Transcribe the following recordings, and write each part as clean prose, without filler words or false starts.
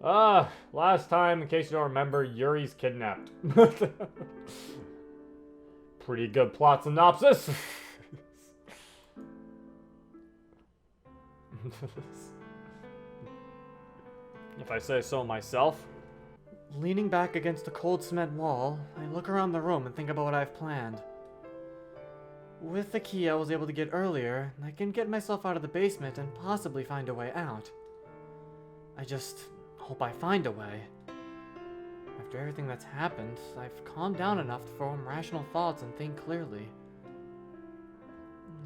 Last time, in case you don't remember, Yuri's kidnapped. Pretty good plot synopsis. If I say so myself. Leaning back against the cold cement wall, I look around the room and think about what I've planned. With the key I was able to get earlier, I can get myself out of the basement and possibly find a way out. I just hope I find a way. After everything that's happened, I've calmed down enough to form rational thoughts and think clearly.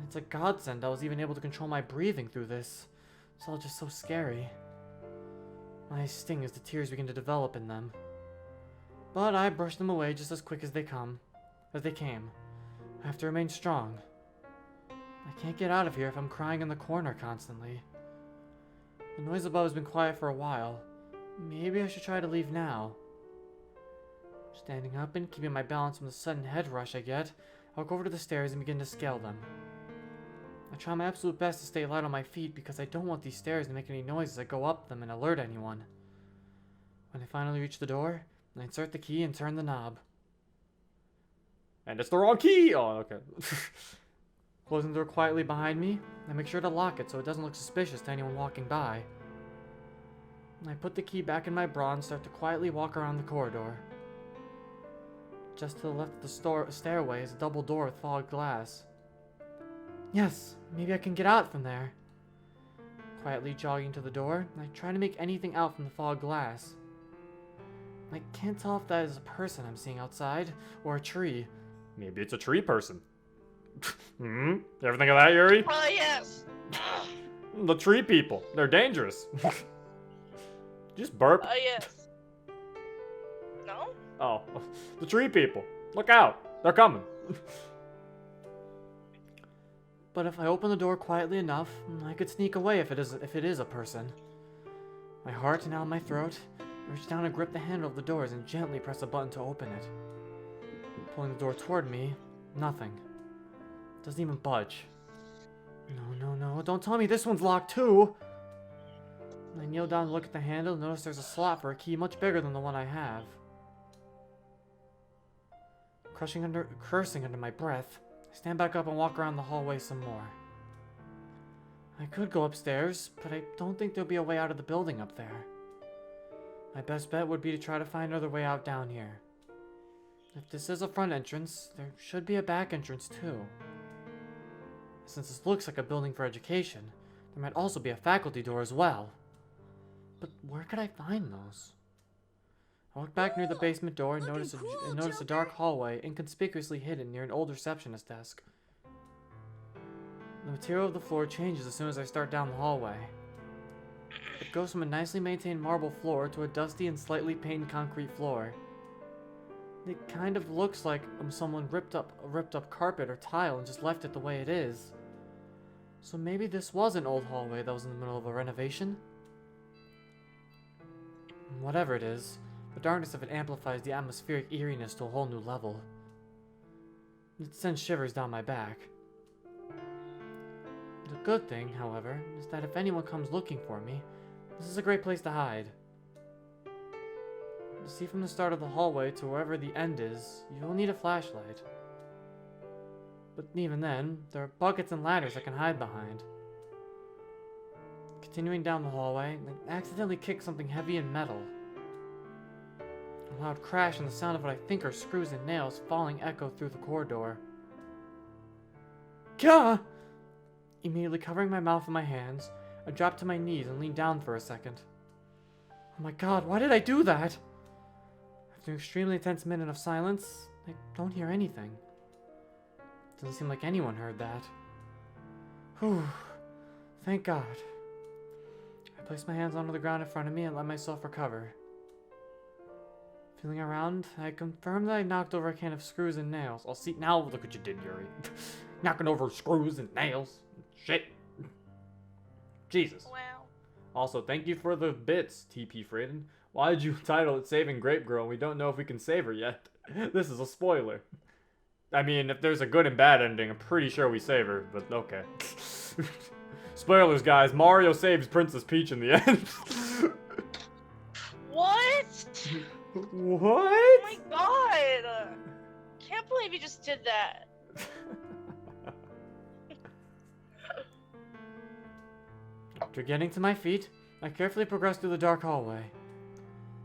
It's a godsend I was even able to control my breathing through this. It's all just so scary. My eyes sting as the tears begin to develop in them. But I brush them away just as quick as they came. I have to remain strong. I can't get out of here if I'm crying in the corner constantly. The noise above has been quiet for a while. Maybe I should try to leave now. Standing up and keeping my balance from the sudden head rush I get, I'll go over to the stairs and begin to scale them. I try my absolute best to stay light on my feet because I don't want these stairs to make any noise as I go up them and alert anyone. When I finally reach the door, I insert the key and turn the knob. And it's the wrong key! Oh, okay. Closing the door quietly behind me, I make sure to lock it so it doesn't look suspicious to anyone walking by. I put the key back in my bra and start to quietly walk around the corridor. Just to the left of the stairway is a double door with fogged glass. Yes, maybe I can get out from there. Quietly jogging to the door, I try to make anything out from the fogged glass. I can't tell if that is a person I'm seeing outside, or a tree. Maybe it's a tree person. You ever think of that, Yuri? Oh, yes! The tree people. They're dangerous. Just burp. Yes. No? Oh, the tree people. Look out. They're coming. But if I open the door quietly enough, I could sneak away if it is a person. My heart now in my throat, I reach down and grip the handle of the doors and gently press a button to open it. Pulling the door toward me, nothing. It doesn't even budge. No, don't tell me this one's locked too! I kneel down and look at the handle and notice there's a slot for a key much bigger than the one I have. Cursing under my breath, I stand back up and walk around the hallway some more. I could go upstairs, but I don't think there'll be a way out of the building up there. My best bet would be to try to find another way out down here. If this is a front entrance, there should be a back entrance too. Since this looks like a building for education, there might also be a faculty door as well. But where could I find those? I walk back near the basement door and notice a dark hallway inconspicuously hidden near an old receptionist desk. The material of the floor changes as soon as I start down the hallway. It goes from a nicely maintained marble floor to a dusty and slightly painted concrete floor. It kind of looks like someone ripped up carpet or tile and just left it the way it is. So maybe this was an old hallway that was in the middle of a renovation? Whatever it is, the darkness of it amplifies the atmospheric eeriness to a whole new level. It sends shivers down my back. The good thing, however, is that if anyone comes looking for me, this is a great place to hide. To see from the start of the hallway to wherever the end is, you'll need a flashlight. But even then, there are buckets and ladders I can hide behind. Continuing down the hallway, I accidentally kick something heavy and metal. A loud crash and the sound of what I think are screws and nails falling echo through the corridor. Gah! Immediately covering my mouth with my hands, I drop to my knees and lean down for a second. Oh my god, why did I do that? After an extremely intense minute of silence, I don't hear anything. Doesn't seem like anyone heard that. Whew. Thank God. I place my hands onto the ground in front of me and let myself recover. Feeling around, I confirm that I knocked over a can of screws and nails. I'll see now. Look what you did, Yuri. Knocking over screws and nails. Shit. Jesus. Wow. Also, thank you for the bits, TP Frayden. Why did you title it Saving Grape Girl and we don't know if we can save her yet? This is a spoiler. I mean, if there's a good and bad ending, I'm pretty sure we save her, but okay. Spoilers, guys. Mario saves Princess Peach in the end. What? Oh my god! Can't believe you just did that. After getting to my feet, I carefully progress through the dark hallway.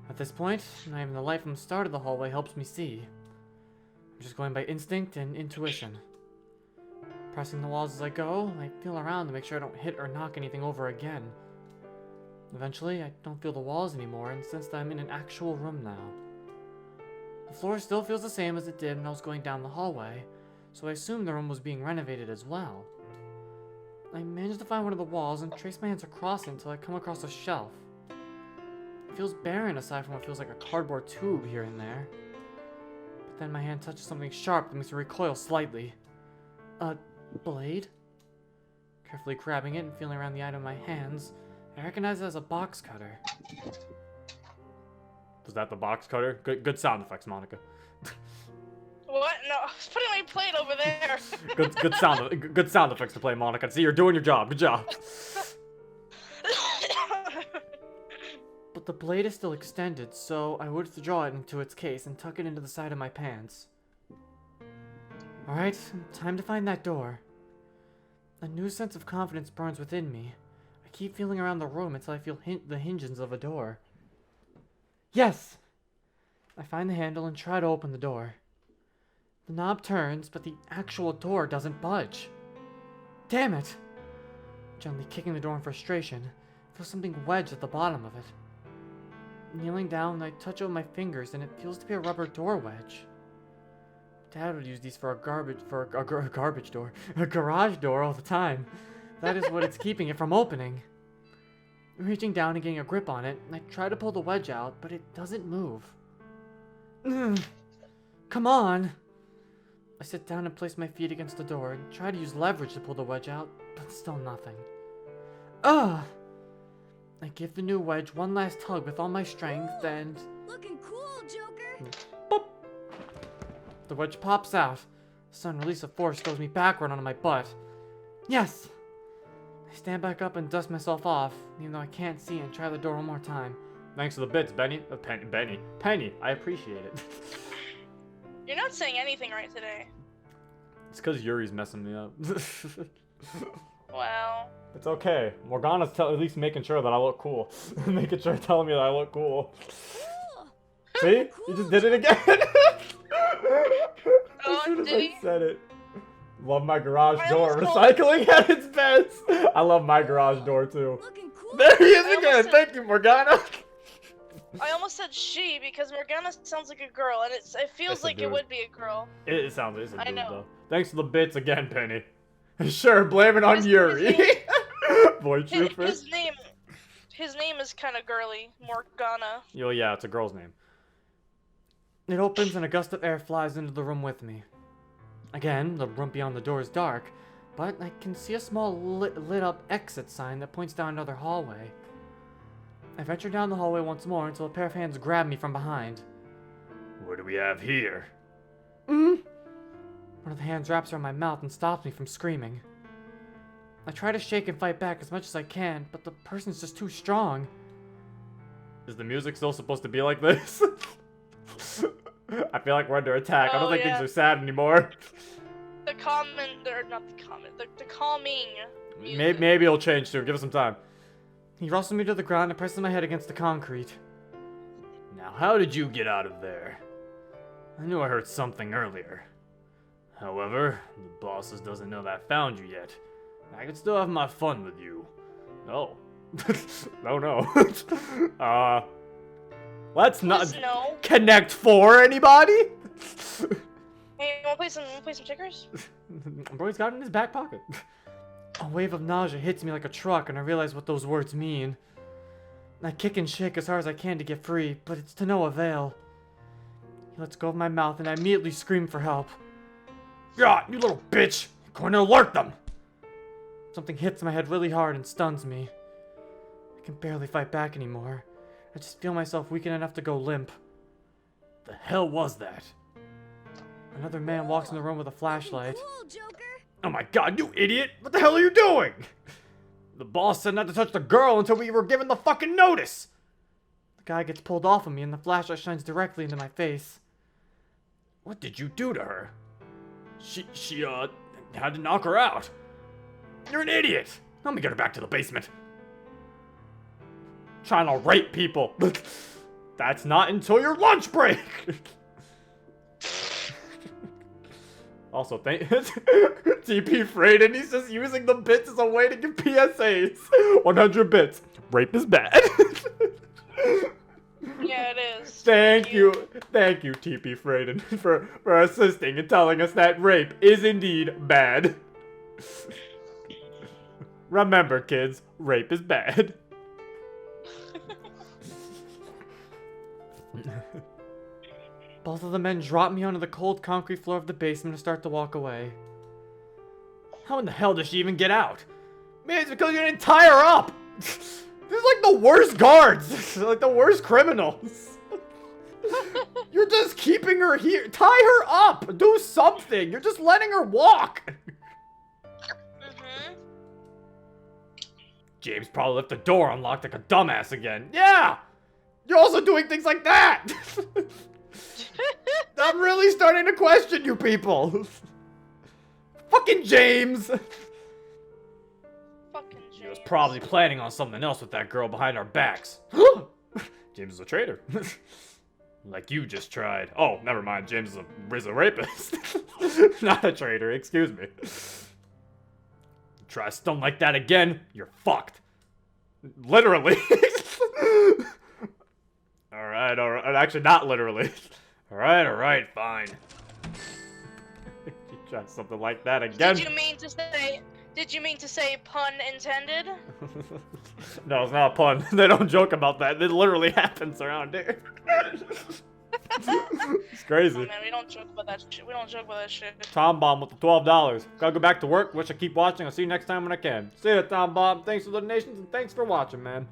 At this point, not even the light from the start of the hallway helps me see. I'm just going by instinct and intuition. Pressing the walls as I go, I feel around to make sure I don't hit or knock anything over again. Eventually, I don't feel the walls anymore and sense that I'm in an actual room now. The floor still feels the same as it did when I was going down the hallway, so I assume the room was being renovated as well. I managed to find one of the walls and trace my hands across it until I come across a shelf. It feels barren aside from what feels like a cardboard tube here and there. But then my hand touches something sharp that makes me recoil slightly. A blade? Carefully grabbing it and feeling around the item in my hands, I recognize it as a box cutter. Was that the box cutter? Good sound effects, Monica. What? No, I was putting my plate over there. good sound effects to play, Monica. See, you're doing your job. Good job. But the blade is still extended, so I withdraw it into its case and tuck it into the side of my pants. Alright, time to find that door. A new sense of confidence burns within me. I keep feeling around the room until I feel the hinges of a door. Yes! I find the handle and try to open the door. The knob turns, but the actual door doesn't budge. Damn it! Gently kicking the door in frustration, I feel something wedged at the bottom of it. Kneeling down, I touch it with my fingers, and it feels to be a rubber door wedge. Dad would use these for a garbage door, a garage door all the time. That is what it's keeping it from opening. Reaching down and getting a grip on it, I try to pull the wedge out, but it doesn't move. Come on! I sit down and place my feet against the door and try to use leverage to pull the wedge out, but still nothing. Ugh! I give the new wedge one last tug with all my strength and... Looking cool, Joker! Boop! The wedge pops out. The sudden release of force throws me backward onto my butt. Yes! I stand back up and dust myself off, even though I can't see, and try the door one more time. Thanks for the bits, Benny. Penny, I appreciate it. You're not saying anything right today. It's because Yuri's messing me up. Wow. It's okay. Morgana's at least making sure that I look cool. Making sure telling me that I look cool. Cool. See? Cool. You just did it again. Oh, As soon as did I he? said it. Love my garage I door. almost Recycling at its best. I love my garage door too. Looking cool. There he is I again. almost Thank you, Morgana. I almost said she because Morgana sounds like a girl, and it feels It's a like it dude. would be a girl. It sounds like it's a I dude know. though. Thanks for the bits again, Penny. Sure, blame it on His Yuri. name- Boy, trooper. His name is kind of girly, Morgana. Yo, yeah, it's a girl's name. It opens and a gust of air flies into the room with me. Again, the room beyond the door is dark, but I can see a small lit up exit sign that points down another hallway. I venture down the hallway once more until a pair of hands grab me from behind. What do we have here? One of the hands wraps around my mouth and stops me from screaming. I try to shake and fight back as much as I can, but the person's just too strong. Is the music still supposed to be like this? I feel like we're under attack. I don't Oh, think yeah. things are sad anymore. The calming music. Maybe it'll change soon. Give us some time. He wrestles me to the ground and presses my head against the concrete. Now, how did you get out of there? I knew I heard something earlier. However, the bosses doesn't know that I found you yet. I can still have my fun with you. Oh. No. Let's not Please no. connect for anybody? Hey, wanna play some checkers? Bro's got it in his back pocket. A wave of nausea hits me like a truck, and I realize what those words mean. I kick and shake as hard as I can to get free, but it's to no avail. He lets go of my mouth, and I immediately scream for help. God, you little bitch! You're going to alert them! Something hits my head really hard and stuns me. I can barely fight back anymore. I just feel myself weaken enough to go limp. The hell was that? Another man walks in the room with a flashlight. Cool, Joker. Oh my god, you idiot! What the hell are you doing? The boss said not to touch the girl until we were given the fucking notice! The guy gets pulled off of me and the flashlight shines directly into my face. What did you do to her? She had to knock her out. You're an idiot. Let me get her back to the basement. Trying to rape people. That's not until your lunch break. Also, thank TP Frayden, he's just using the bits as a way to give PSAs. 100 bits. Rape is bad. Yeah, it is. Thank you, TP Frayden, for assisting and telling us that rape is indeed bad. Remember, kids, rape is bad. Both of the men drop me onto the cold concrete floor of the basement and start to walk away. How in the hell did she even get out? Man, it's because you didn't tie her up! These are like the worst guards! Like the worst criminals! You're just keeping her here! Tie her up! Do something! You're just letting her walk! Mm-hmm. James probably left the door unlocked like a dumbass again. Yeah! You're also doing things like that! I'm really starting to question you people! Fucking James! Fucking James. He was probably planning on something else with that girl behind our backs. James is a traitor. Like you just tried. Oh, never mind. James is a rapist. Not a traitor, excuse me. Try something like that again, you're fucked. Literally. Alright. Actually, not literally. Alright, fine. You try something like that again. Did you mean to say pun intended? No, it's not a pun. They don't joke about that. It literally happens around here. It's crazy. Oh, man, we don't joke about that shit. We don't joke about that shit. Tom Bomb with the $12. Gotta go back to work. Wish I keep watching. I'll see you next time when I can. See ya, Tom Bomb. Thanks for the donations and thanks for watching, man.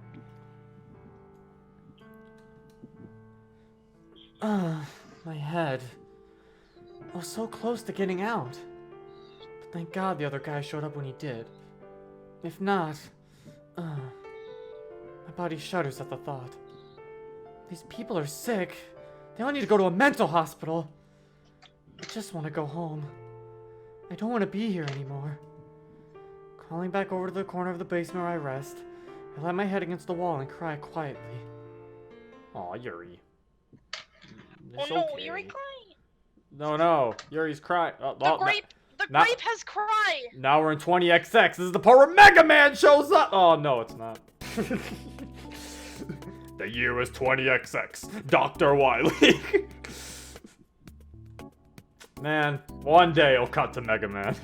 My head. I was so close to getting out. But thank God the other guy showed up when he did. If not, my body shudders at the thought. These people are sick. They all need to go to a mental hospital. I just want to go home. I don't want to be here anymore. Crawling back over to the corner of the basement where I rest, I let my head against the wall and cry quietly. Aw, Yuri. Oh It's no, okay. Yuri crying. No, Yuri's crying. The grape has cried. Now we're in 20XX. This is the part where Mega Man shows up. Oh no, it's not. The year was 20XX. Dr. Wily. Man, one day it'll cut to Mega Man.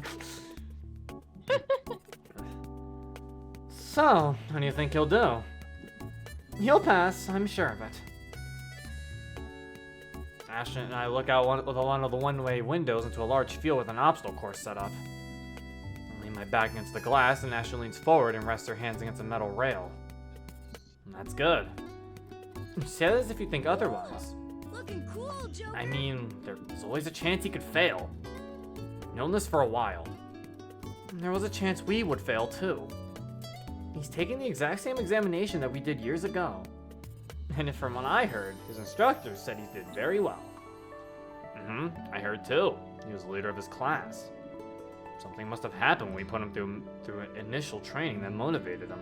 So, how do you think he'll do? He'll pass, I'm sure of it. Ashton and I look out one of the one-way windows into a large field with an obstacle course set up. I lean my back against the glass, and Ashton leans forward and rests her hands against a metal rail. And that's good. Say that as if you think otherwise. Looking cool, Joker. I mean, there's always a chance he could fail. I've known this for a while. And there was a chance we would fail too. He's taking the exact same examination that we did years ago. And if from what I heard, his instructors said he did very well. I heard too. He was the leader of his class. Something must have happened when we put him through an initial training that motivated him.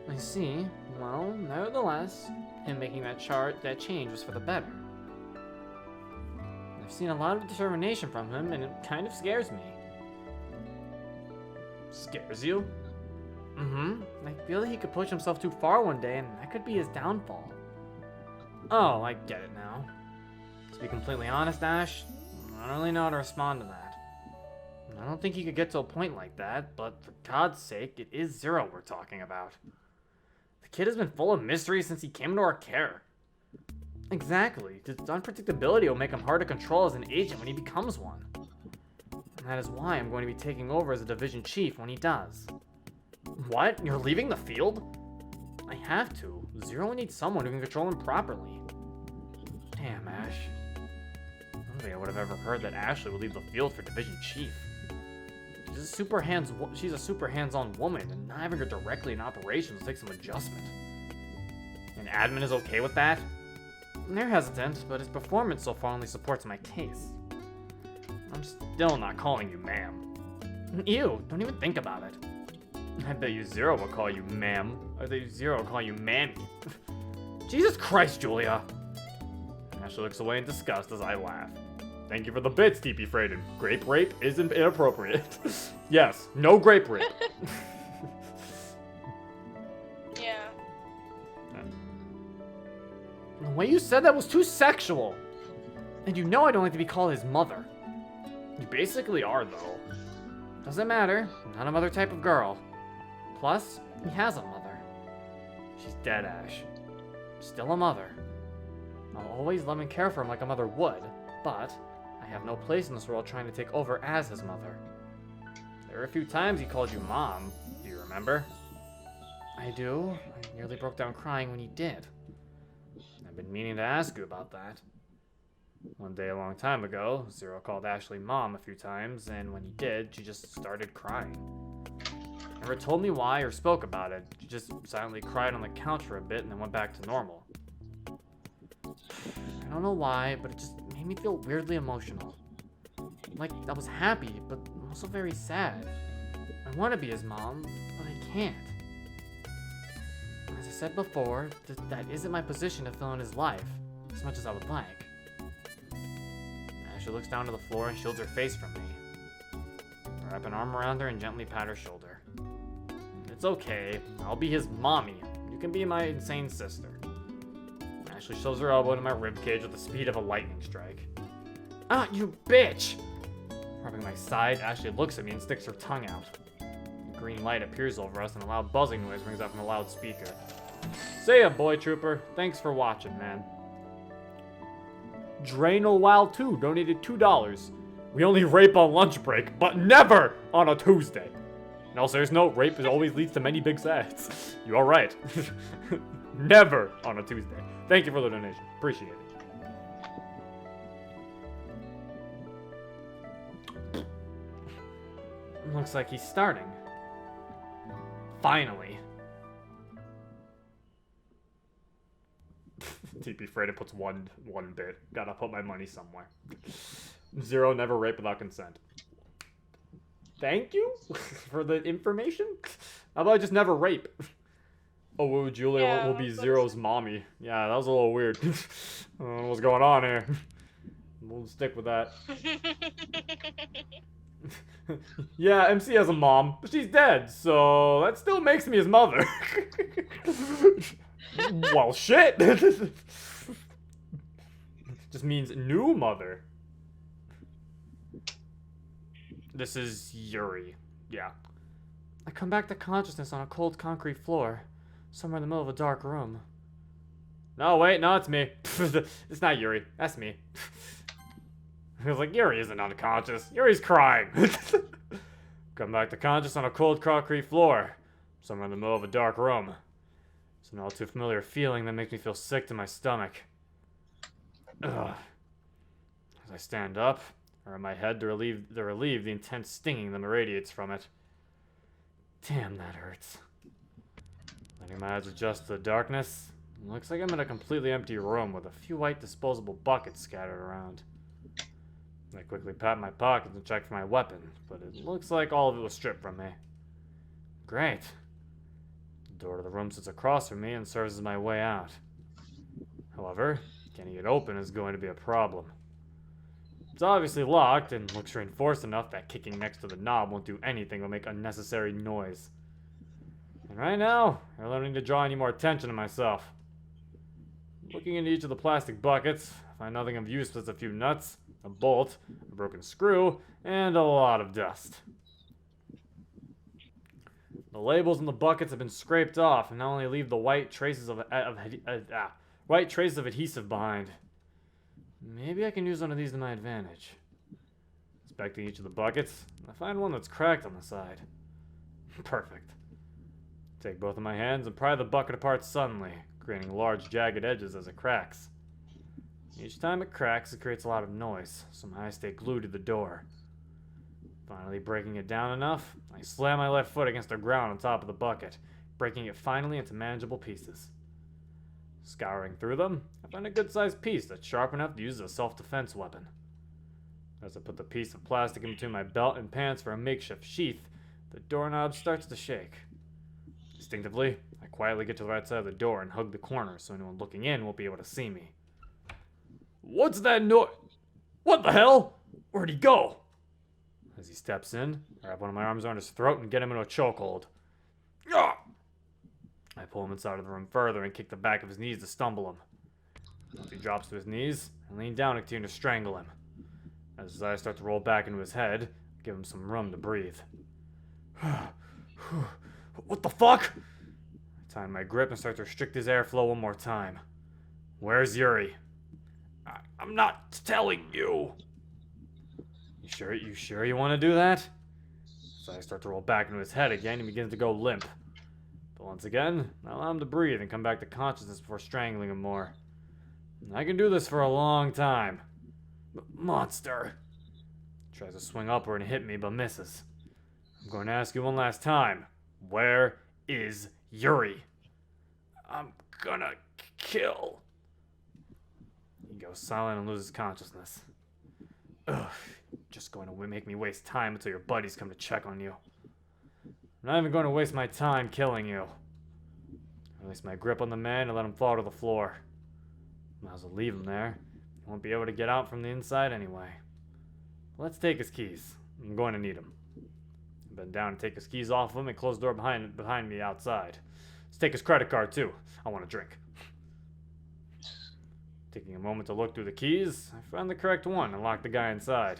I see. Well, nevertheless, him making that change was for the better. I've seen a lot of determination from him, and it kind of scares me. Scares you? I feel that he could push himself too far one day, and that could be his downfall. Oh, I get it now. To be completely honest, Ash, I don't really know how to respond to that. I don't think he could get to a point like that, but for God's sake, it is Zero we're talking about. The kid has been full of mystery since he came into our care. Exactly. His unpredictability will make him hard to control as an agent when he becomes one. And that is why I'm going to be taking over as a division chief when he does. What? You're leaving the field? I have to. Zero needs someone who can control him properly. Damn, Ash. I don't think I would have ever heard that Ashley would leave the field for division chief. She's a super hands-on woman, and not having her directly in operations will take some adjustment. And admin is okay with that? They're hesitant, but his performance so far only supports my case. I'm still not calling you ma'am. Ew, don't even think about it. I bet you Zero will call you ma'am. I bet you Zero will call you mammy. Jesus Christ, Julia! Ashley looks away in disgust as I laugh. Thank you for the bits, TP Freyden. Grape rape isn't inappropriate. Yes, no grape rape. Yeah. The way you said that was too sexual! And you know I don't like to be called his mother. You basically are, though. Doesn't matter, not a mother type of girl. Plus, he has a mother. She's dead, Ash. Still a mother. I'll always love and care for him like a mother would, but I have no place in this world trying to take over as his mother. There were a few times he called you Mom. Do you remember? I do. I nearly broke down crying when he did. I've been meaning to ask you about that. One day a long time ago, Zero called Ashley Mom a few times, and when he did, she just started crying. Never told me why or spoke about it. She just silently cried on the couch for a bit and then went back to normal. I don't know why, but it just made me feel weirdly emotional. Like I was happy, but also very sad. I want to be his mom, but I can't. As I said before, that isn't my position to fill in his life, as much as I would like. Ashley looks down to the floor and shields her face from me. I wrap an arm around her and gently pat her shoulder. It's okay. I'll be his mommy. You can be my insane sister. Ashley shoves her elbow into my ribcage with the speed of a lightning strike. Ah, you bitch! Rubbing my side, Ashley looks at me and sticks her tongue out. A green light appears over us and a loud buzzing noise rings out from a loudspeaker. See ya, boy trooper. Thanks for watching, man. Drainal Wow 2 donated $2. We only rape on lunch break, but never on a Tuesday. And also, there's no rape always leads to many big sets. You are right. Never on a Tuesday. Thank you for the donation. Appreciate it. Looks like he's starting. Finally. TP Freyden puts one bit. Gotta put my money somewhere. Zero never rape without consent. Thank you for the information. How about I just never rape? Oh, Julia Yeah, will be Zero's mommy. Yeah, that was a little weird. I don't know what's going on here. We'll stick with that. Yeah, MC has a mom, but she's dead, so that still makes me his mother. Well, shit. Just means new mother. This is Yuri. Yeah. I come back to consciousness on a cold concrete floor, somewhere in the middle of a dark room. No, wait, no, it's me. It's not Yuri. That's me. I was like, Yuri isn't unconscious. Yuri's crying. Come back to conscious on a cold concrete floor, somewhere in the middle of a dark room. It's an all too familiar feeling that makes me feel sick to my stomach. Ugh. As I stand up, I rub my head to relieve the intense stinging that radiates from it. Damn, that hurts. Letting my eyes adjust to the darkness, it looks like I'm in a completely empty room with a few white disposable buckets scattered around. I quickly pat my pockets and check for my weapon, but it looks like all of it was stripped from me. Great. The door to the room sits across from me and serves as my way out. However, getting it open is going to be a problem. It's obviously locked and looks reinforced enough that kicking next to the knob won't do anything but make unnecessary noise. And right now, I don't need to draw any more attention to myself. Looking into each of the plastic buckets, I find nothing of use but a few nuts, a bolt, a broken screw, and a lot of dust. The labels in the buckets have been scraped off and now only leave the white traces of adhesive behind. Maybe I can use one of these to my advantage. Inspecting each of the buckets, I find one that's cracked on the side. Perfect. Take both of my hands and pry the bucket apart suddenly, creating large jagged edges as it cracks. Each time it cracks, it creates a lot of noise, so my eyes stay glued to the door. Finally breaking it down enough, I slam my left foot against the ground on top of the bucket, breaking it finally into manageable pieces. Scouring through them, I find a good-sized piece that's sharp enough to use as a self-defense weapon. As I put the piece of plastic in between my belt and pants for a makeshift sheath, the doorknob starts to shake. Instinctively, I quietly get to the right side of the door and hug the corner so anyone looking in won't be able to see me. What's that noise? What the hell? Where'd he go? As he steps in, I wrap one of my arms around his throat and get him into a chokehold. Ah! I pull him inside of the room further and kick the back of his knees to stumble him. Once he drops to his knees, I lean down and continue to strangle him. As his eyes start to roll back into his head, I give him some room to breathe. What the fuck? I tighten my grip and start to restrict his airflow one more time. Where's Yuri? I'm not telling you. You sure you want to do that? So I start to roll back into his head again and begins to go limp. But once again, I allow him to breathe and come back to consciousness before strangling him more. I can do this for a long time. Monster. Tries to swing upward and hit me, but misses. I'm going to ask you one last time. Where is Yuri? I'm gonna kill. He goes silent and loses consciousness. Ugh, just going to make me waste time until your buddies come to check on you. I'm not even going to waste my time killing you. I release my grip on the man and let him fall to the floor. Might as well leave him there. He won't be able to get out from the inside anyway. Let's take his keys. I'm going to need them. I bend down and take his keys off him and close the door behind me outside. Let's take his credit card too. I want a drink. Taking a moment to look through the keys, I found the correct one and locked the guy inside.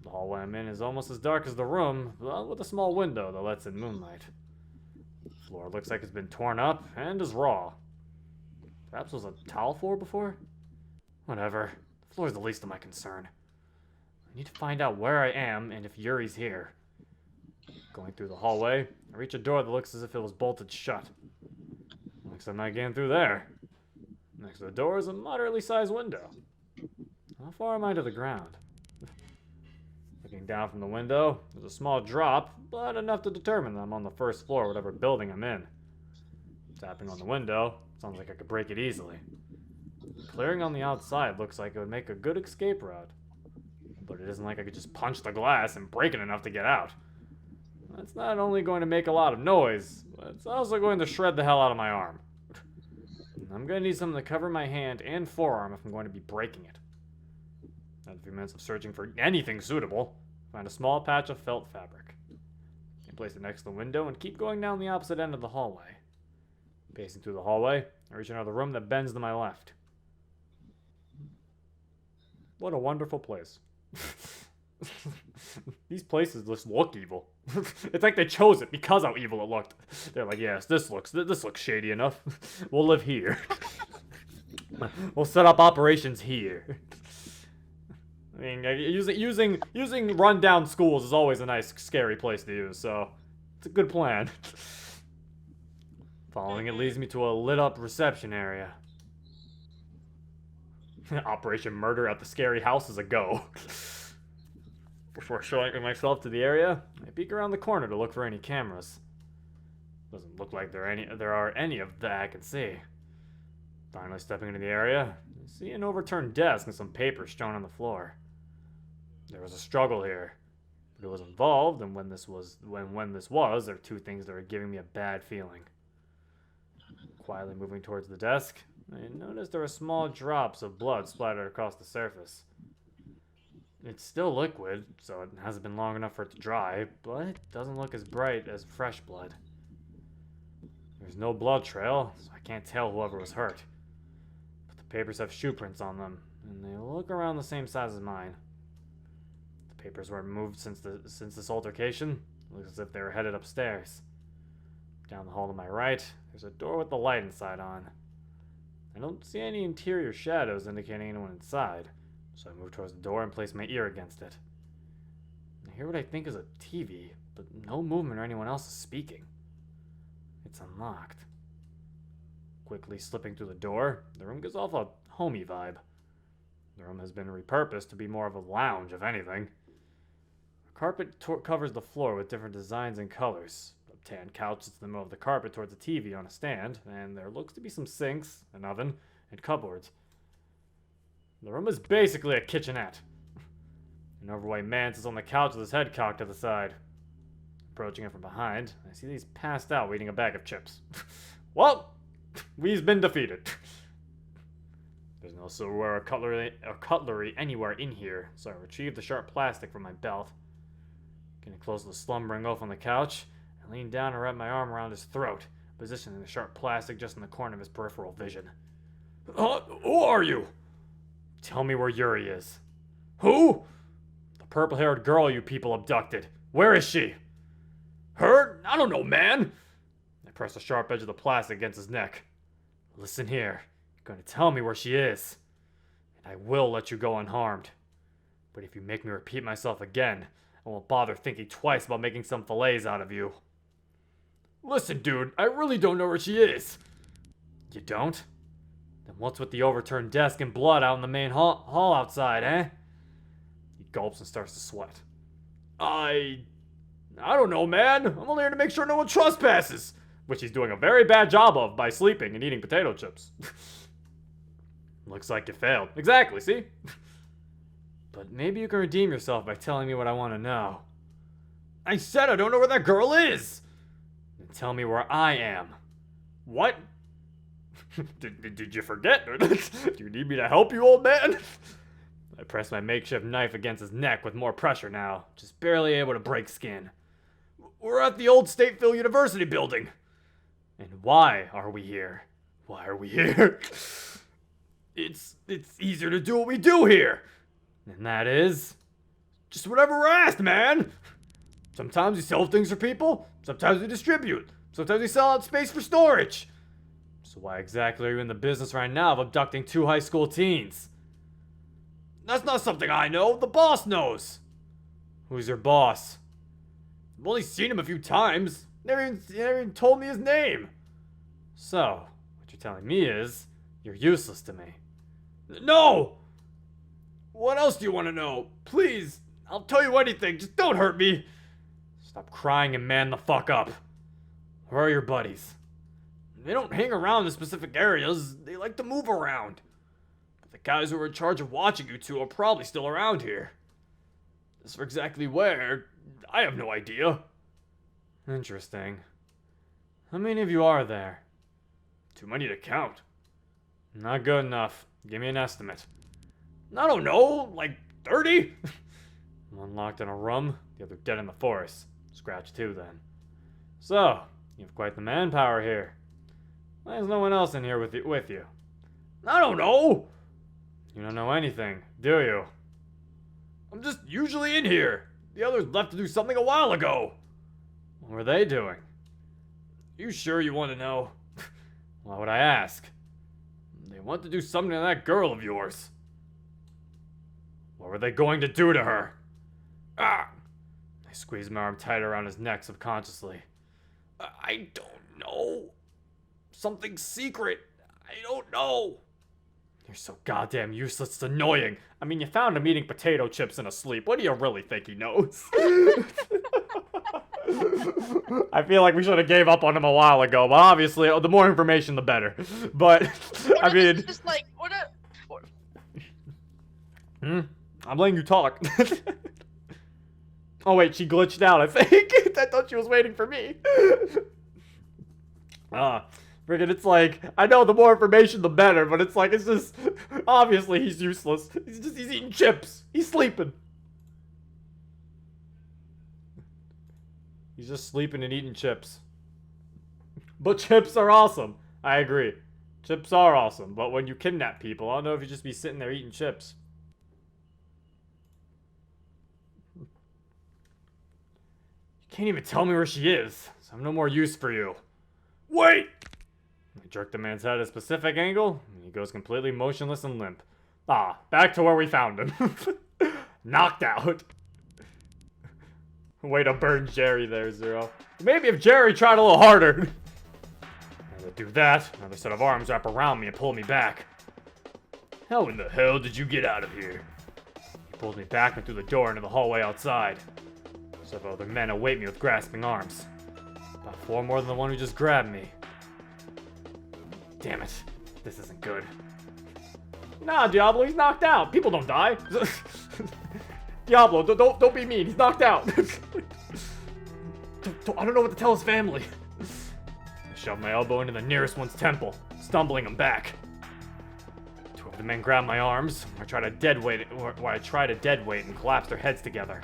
The hallway I'm in is almost as dark as the room, but with a small window that lets in moonlight. The floor looks like it's been torn up and is raw. Perhaps it was a tile floor before? Whatever. The floor is the least of my concern. I need to find out where I am and if Yuri's here. Going through the hallway, I reach a door that looks as if it was bolted shut. Looks like I'm not getting through there. Next to the door is a moderately sized window. How far am I to the ground? Looking down from the window, there's a small drop, but enough to determine that I'm on the first floor of whatever building I'm in. Tapping on the window, sounds like I could break it easily. Clearing on the outside looks like it would make a good escape route. But it isn't like I could just punch the glass and break it enough to get out. That's not only going to make a lot of noise, but it's also going to shred the hell out of my arm. I'm going to need something to cover my hand and forearm if I'm going to be breaking it. After a few minutes of searching for anything suitable, I find a small patch of felt fabric. I place it next to the window and keep going down the opposite end of the hallway. Pacing through the hallway, I reach another room that bends to my left. What a wonderful place. These places just look evil. It's like they chose it because how evil it looked. They're like, yes, this looks shady enough. We'll live here. We'll set up operations here. I mean, using rundown schools is always a nice, scary place to use, so it's a good plan. Following it leads me to a lit-up reception area. Operation Murder at the Scary House is a go. Before showing myself to the area, I peek around the corner to look for any cameras. Doesn't look like there are any of that I can see. Finally stepping into the area, I see an overturned desk and some papers strewn on the floor. There was a struggle here. But it was involved, and when this was, there were two things that were giving me a bad feeling. Quietly moving towards the desk, I noticed there were small drops of blood splattered across the surface. It's still liquid, so it hasn't been long enough for it to dry, but it doesn't look as bright as fresh blood. There's no blood trail, so I can't tell whoever was hurt. But the papers have shoe prints on them, and they look around the same size as mine. The papers weren't moved since this altercation. It looks as if they were headed upstairs. Down the hall to my right, there's a door with the light inside on. I don't see any interior shadows indicating anyone inside, so I move towards the door and place my ear against it. I hear what I think is a TV, but no movement or anyone else is speaking. It's unlocked. Quickly slipping through the door, the room gives off a homey vibe. The room has been repurposed to be more of a lounge, if anything. A carpet covers the floor with different designs and colors. tan couch sits in the middle of the carpet towards a TV on a stand, and there looks to be some sinks, an oven, and cupboards. The room is basically a kitchenette. An overweight man sits on the couch with his head cocked to the side. Approaching him from behind, I see that he's passed out eating a bag of chips. Well, we've been defeated. There's no silverware or cutlery anywhere in here, so I retrieve the sharp plastic from my belt. Getting close to the slumbering oaf on the couch, I lean down and wrap my arm around his throat, positioning the sharp plastic just in the corner of his peripheral vision. Who are you? Tell me where Yuri is. Who? The purple-haired girl you people abducted. Where is she? Her? I don't know, man. I press the sharp edge of the plastic against his neck. Listen here. You're going to tell me where she is, and I will let you go unharmed. But if you make me repeat myself again, I won't bother thinking twice about making some fillets out of you. Listen, dude, I really don't know where she is. You don't? Then what's with the overturned desk and blood out in the main hall outside, eh? He gulps and starts to sweat. I don't know, man. I'm only here to make sure no one trespasses, which he's doing a very bad job of by sleeping and eating potato chips. Looks like you failed. Exactly, see? But maybe you can redeem yourself by telling me what I want to know. I said I don't know where that girl is! Then tell me where I am. What? Did you forget? Do you need me to help you, old man? I press my makeshift knife against his neck with more pressure now, just barely able to break skin. We're at the old Stateville University building. And why are we here? Why are we here? It's easier to do what we do here. And that is just whatever we're asked, man. Sometimes we sell things for people. Sometimes we distribute. Sometimes we sell out space for storage. So why exactly are you in the business right now of abducting 2 high school teens? That's not something I know. The boss knows. Who's your boss? I've only seen him a few times. Never even told me his name. So, what you're telling me is, you're useless to me. No! What else do you want to know? Please, I'll tell you anything. Just don't hurt me. Stop crying and man the fuck up. Where are your buddies? They don't hang around in specific areas. They like to move around. But the guys who are in charge of watching you two are probably still around here. As for exactly where, I have no idea. Interesting. How many of you are there? Too many to count. Not good enough. Give me an estimate. I don't know, like 30? One locked in a room, the other dead in the forest. Scratch 2 then. So, you have quite the manpower here. Why is no one else in here with you? I don't know! You don't know anything, do you? I'm just usually in here. The others left to do something a while ago. What were they doing? You sure you want to know? Why would I ask? They want to do something to that girl of yours. What were they going to do to her? Ah! I squeezed my arm tighter around his neck subconsciously. I don't know. Something secret. I don't know. You're so goddamn useless, it's annoying. I mean, you found him eating potato chips and asleep. What do you really think he knows? I feel like we should have gave up on him a while ago, but obviously, the more information, the better. But, I mean... Just like, what a... I'm letting you talk. Oh wait, she glitched out, I think. I thought she was waiting for me. Friggin', it's like, I know the more information, the better, but it's like, it's just, obviously he's useless. He's eating chips. He's sleeping. He's just sleeping and eating chips. But chips are awesome. I agree. Chips are awesome, but when you kidnap people, I don't know if you just be sitting there eating chips. You can't even tell me where she is, so I'm no more use for you. Wait! I jerk the man's head at a specific angle, and he goes completely motionless and limp. Back to where we found him. Knocked out. Way to burn Jerry there, Zero. Maybe if Jerry tried a little harder. As I do that, another set of arms wrap around me and pull me back. How in the hell did you get out of here? He pulls me back and through the door into the hallway outside. Several other men await me with grasping arms. About 4 more than the one who just grabbed me. Damn it. This isn't good. Nah, Diablo, he's knocked out. People don't die. Diablo, don't be mean. He's knocked out. I don't know what to tell his family. I shoved my elbow into the nearest one's temple, stumbling him back. 2 of the men grabbed my arms. I tried to dead weight and collapse their heads together.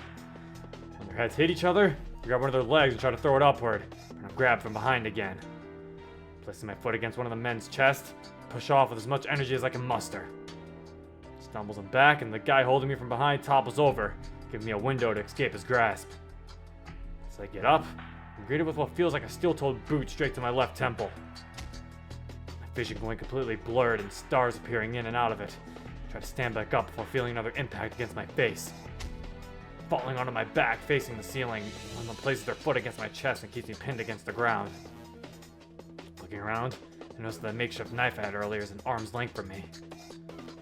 When their heads hit each other, I grabbed one of their legs and tried to throw it upward, and I grabbed from behind again. Placing my foot against one of the men's chest, push off with as much energy as I can muster. Stumbles him back, and the guy holding me from behind topples over, giving me a window to escape his grasp. As I get up, I'm greeted with what feels like a steel-toed boot straight to my left temple. My vision going completely blurred and stars appearing in and out of it. I try to stand back up before feeling another impact against my face. Falling onto my back, facing the ceiling, someone places their foot against my chest and keeps me pinned against the ground. Looking around, I notice that the makeshift knife I had earlier is an arm's length from me.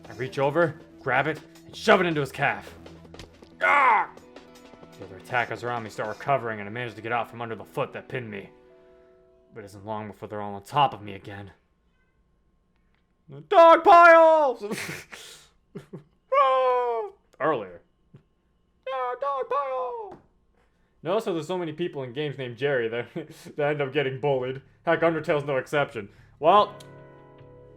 I reach over, grab it, and shove it into his calf. Ah! The other attackers around me start recovering, and I manage to get out from under the foot that pinned me. But it isn't long before they're all on top of me again. The dog piles! Earlier. Yeah, dog pile! Notice how there's so many people in games named Jerry that end up getting bullied. Heck, Undertale's no exception. Well,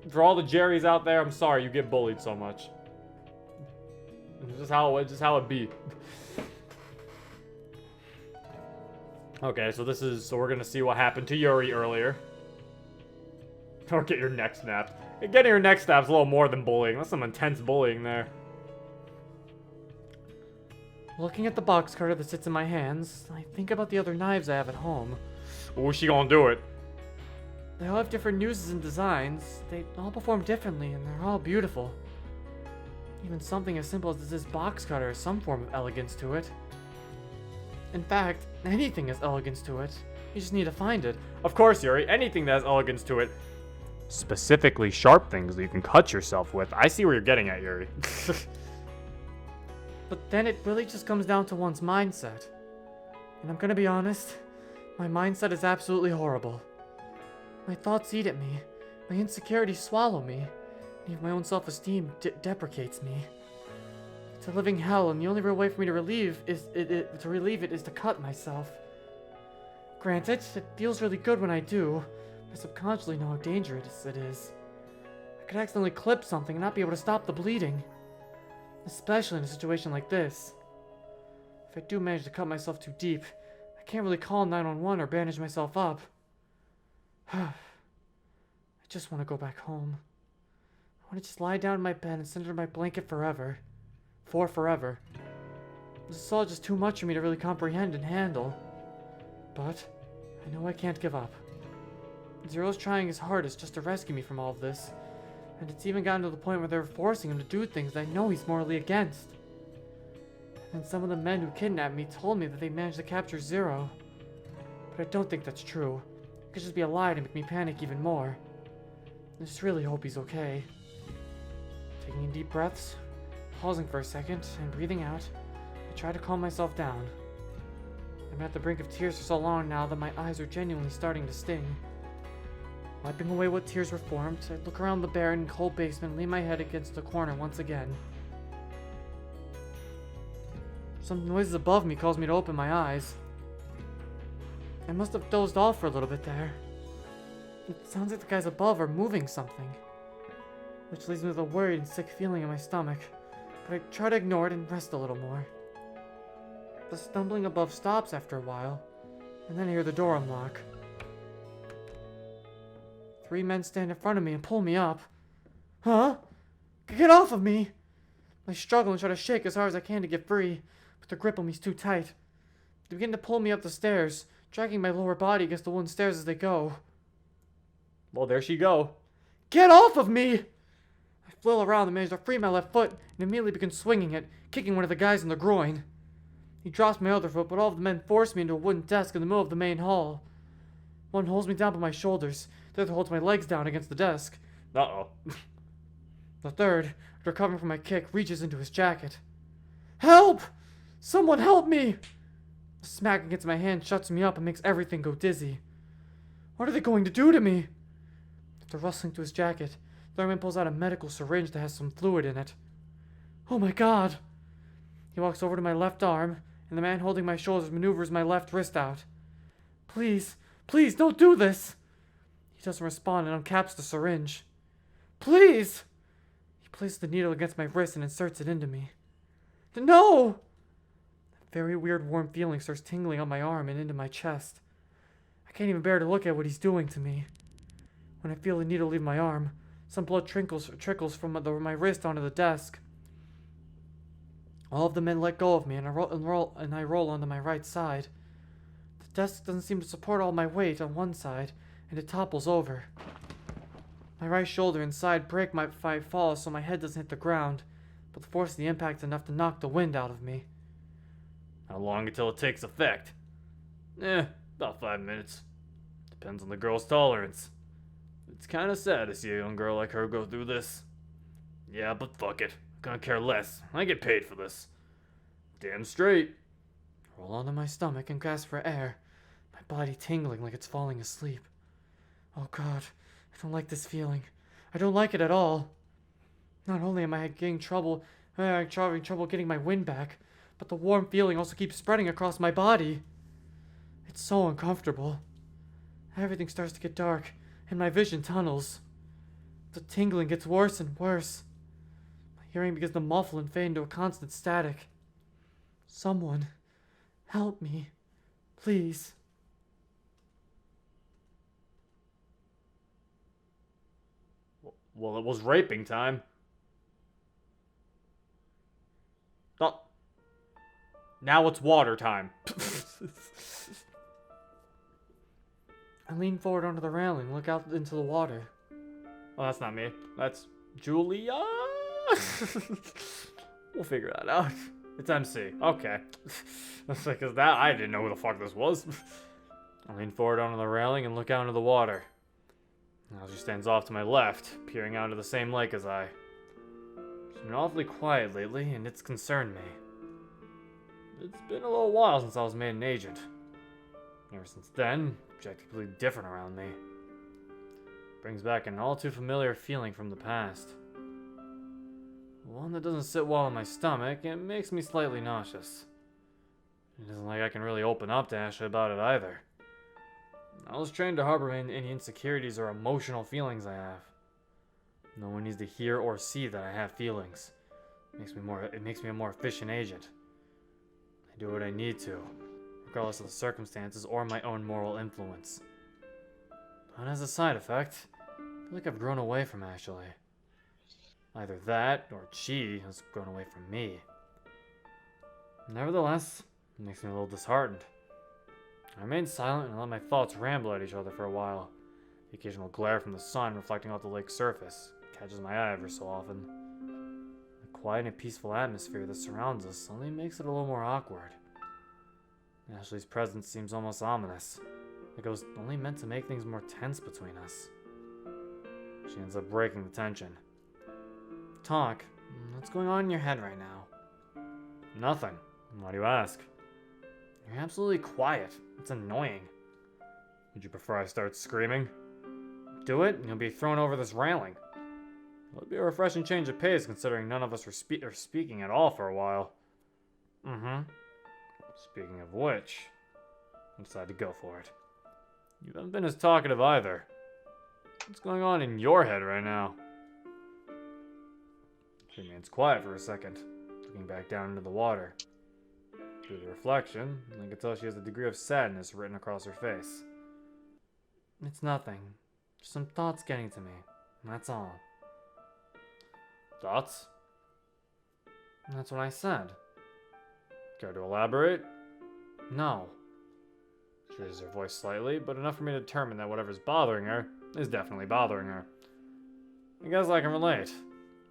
for all the Jerrys out there, I'm sorry you get bullied so much. It's just how it be. Okay, so we're gonna see what happened to Yuri earlier. Don't get your neck snapped. Getting your neck snapped is a little more than bullying. That's some intense bullying there. Looking at the box cutter that sits in my hands, I think about the other knives I have at home. Oh, is she gonna do it? They all have different uses and designs. They all perform differently, and they're all beautiful. Even something as simple as this box cutter has some form of elegance to it. In fact, anything has elegance to it. You just need to find it. Of course, Yuri. Anything that has elegance to it. Specifically sharp things that you can cut yourself with. I see where you're getting at, Yuri. But then it really just comes down to one's mindset. And I'm gonna be honest, my mindset is absolutely horrible. My thoughts eat at me, my insecurities swallow me, and even my own self-esteem deprecates me. It's a living hell, and the only real way for me to relieve it is to cut myself. Granted, it feels really good when I do, but I subconsciously know how dangerous it is. I could accidentally clip something and not be able to stop the bleeding. Especially in a situation like this. If I do manage to cut myself too deep, I can't really call 911 or bandage myself up. I just want to go back home. I want to just lie down in my bed and sit under my blanket forever. For forever. This is all just too much for me to really comprehend and handle. But I know I can't give up. Zero's trying his hardest just to rescue me from all of this. And it's even gotten to the point where they're forcing him to do things that I know he's morally against. And some of the men who kidnapped me told me that they managed to capture Zero. But I don't think that's true. It could just be a lie to make me panic even more. I just really hope he's okay. Taking in deep breaths, pausing for a second, and breathing out, I try to calm myself down. I'm at the brink of tears for so long now that my eyes are genuinely starting to sting. Wiping away what tears were formed, I look around the barren, cold basement and lean my head against the corner once again. Some noises above me cause me to open my eyes. I must have dozed off for a little bit there. It sounds like the guys above are moving something, which leaves me with a worried and sick feeling in my stomach, but I try to ignore it and rest a little more. The stumbling above stops after a while, and then I hear the door unlock. 3 men stand in front of me and pull me up. Huh? Get off of me! I struggle and try to shake as hard as I can to get free, but the grip on me is too tight. They begin to pull me up the stairs, dragging my lower body against the wooden stairs as they go. Well, there she go. Get off of me! I flail around and manage to free my left foot and immediately begin swinging it, kicking one of the guys in the groin. He drops my other foot, but all of the men force me into a wooden desk in the middle of the main hall. One holds me down by my shoulders, the other holds my legs down against the desk. Uh-oh. The third, recovering from my kick, reaches into his jacket. Help! Someone help me! The smack against my hand shuts me up and makes everything go dizzy. What are they going to do to me? After rustling to his jacket, the man pulls out a medical syringe that has some fluid in it. Oh my god! He walks over to my left arm, and the man holding my shoulders maneuvers my left wrist out. Please, please, don't do this! He doesn't respond and uncaps the syringe. Please! He places the needle against my wrist and inserts it into me. No! A very weird warm feeling starts tingling on my arm and into my chest. I can't even bear to look at what he's doing to me. When I feel the needle leave my arm, some blood trickles from my wrist onto the desk. All of the men let go of me, and I roll onto my right side. The desk doesn't seem to support all my weight on one side, and it topples over. My right shoulder and side break if I fall, so my head doesn't hit the ground, but the force of the impact is enough to knock the wind out of me. How long until it takes effect? About 5 minutes. Depends on the girl's tolerance. It's kinda sad to see a young girl like her go through this. Yeah, but fuck it. Gonna care less. I get paid for this. Damn straight. Roll onto my stomach and gasp for air, my body tingling like it's falling asleep. Oh god, I don't like this feeling. I don't like it at all. Not only am I having trouble getting my wind back, but the warm feeling also keeps spreading across my body. It's so uncomfortable. Everything starts to get dark, and my vision tunnels. The tingling gets worse and worse. My hearing begins to muffle and fade into a constant static. Someone, help me, please. Well, it was raping time. Oh. Now it's water time. I lean forward onto the railing and look out into the water. Oh, that's not me. That's Julia. We'll figure that out. It's MC. Okay. That's like, cause that I didn't know who the fuck this was. I lean forward onto the railing and look out into the water. Now she stands off to my left, peering out into the same lake as I. She's been awfully quiet lately, and it's concerned me. It's been a little while since I was made an agent. Ever since then, she's acted completely different around me. Brings back an all too familiar feeling from the past. One that doesn't sit well in my stomach, and makes me slightly nauseous. It isn't like I can really open up to Ashley about it either. I was trained to harbor any insecurities or emotional feelings I have. No one needs to hear or see that I have feelings. It makes me a more efficient agent. I do what I need to, regardless of the circumstances or my own moral influence. But as a side effect, I feel like I've grown away from Ashley. Either that, or she has grown away from me. Nevertheless, it makes me a little disheartened. I remain silent and let my thoughts ramble at each other for a while. The occasional glare from the sun reflecting off the lake's surface catches my eye every so often. The quiet and peaceful atmosphere that surrounds us only makes it a little more awkward. Ashley's presence seems almost ominous, like it was only meant to make things more tense between us. She ends up breaking the tension. Talk. What's going on in your head right now? Nothing. Why do you ask? You're absolutely quiet. It's annoying. Would you prefer I start screaming? Do it, and you'll be thrown over this railing. It'll be a refreshing change of pace, considering none of us are speaking at all for a while. Mm-hmm. Speaking of which, I decided to go for it. You haven't been as talkative either. What's going on in your head right now? She remains quiet for a second, looking back down into the water. Through the reflection, I can tell she has a degree of sadness written across her face. It's nothing. Just some thoughts getting to me. That's all. Thoughts? That's what I said. Care to elaborate? No. She raises her voice slightly, but enough for me to determine that whatever's bothering her is definitely bothering her. I guess I can relate.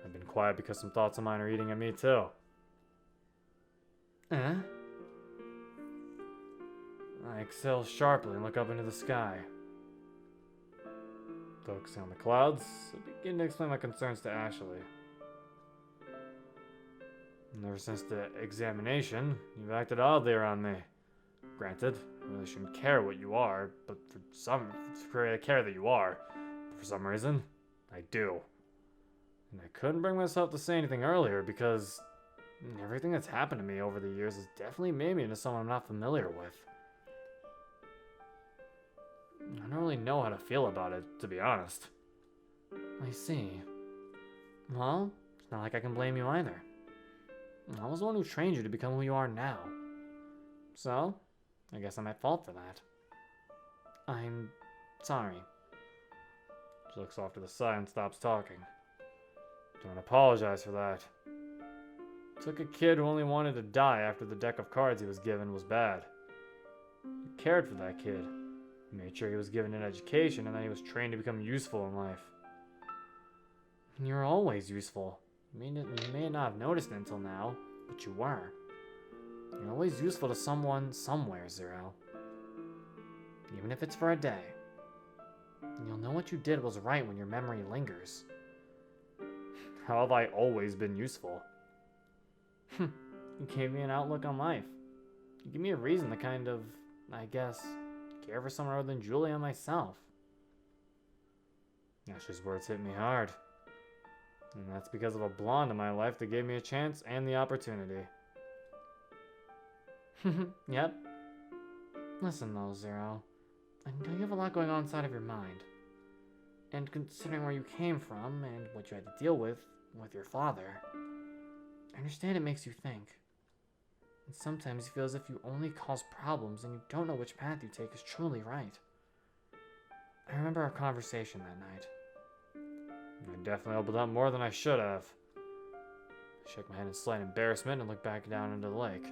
I've been quiet because some thoughts of mine are eating at me too. Eh? I exhale sharply and look up into the sky. Focusing on the clouds, I begin to explain my concerns to Ashley. And ever since the examination, you've acted oddly around me. Granted, I really shouldn't care what you are, but I care that you are. But for some reason, I do. And I couldn't bring myself to say anything earlier because everything that's happened to me over the years has definitely made me into someone I'm not familiar with. I don't really know how to feel about it, to be honest. I see. Well, it's not like I can blame you either. I was the one who trained you to become who you are now. So, I guess I'm at fault for that. I'm sorry. She looks off to the side and stops talking. Don't apologize for that. Took a kid who only wanted to die after the deck of cards he was given was bad. You cared for that kid. You made sure he was given an education and that he was trained to become useful in life. You're always useful. You may not have noticed it until now, but you were. You're always useful to someone somewhere, Zero. Even if it's for a day. You'll know what you did was right when your memory lingers. How have I always been useful? You gave me an outlook on life. You give me a reason to kind of, I guess, care for someone other than Julie and myself. Ashley's words hit me hard. And that's because of a blonde in my life that gave me a chance and the opportunity. Yep. Listen though, Zero. I know you have a lot going on inside of your mind. And considering where you came from and what you had to deal with your father, I understand it makes you think. And sometimes you feel as if you only cause problems and you don't know which path you take is truly right. I remember our conversation that night. I definitely opened up more than I should have. I shook my head in slight embarrassment and looked back down into the lake.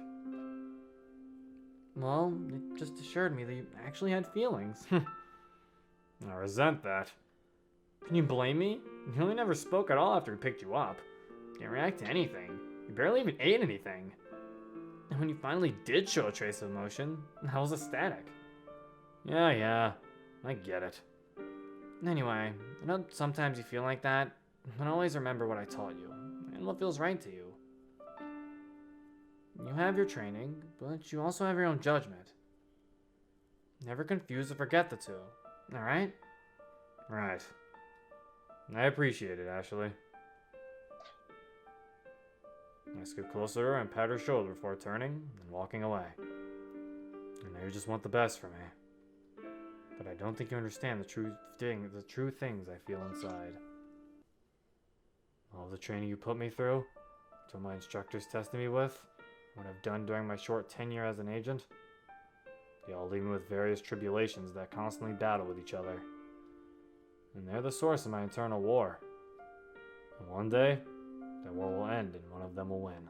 Well, it just assured me that you actually had feelings. I resent that. Can you blame me? You really never spoke at all after we picked you up. You didn't react to anything. You barely even ate anything. And when you finally did show a trace of emotion, I was ecstatic. Yeah, I get it. Anyway, I know sometimes you feel like that, but always remember what I taught you, and what feels right to you. You have your training, but you also have your own judgment. Never confuse or forget the two, alright? Right. I appreciate it, Ashley. I scoot closer to her and pat her shoulder before turning and walking away. I know you just want the best for me. But I don't think you understand the true things I feel inside. All the training you put me through, what my instructors tested me with, what I've done during my short tenure as an agent, they all leave me with various tribulations that constantly battle with each other. And they're the source of my internal war. And one day, that war will end and one of them will win.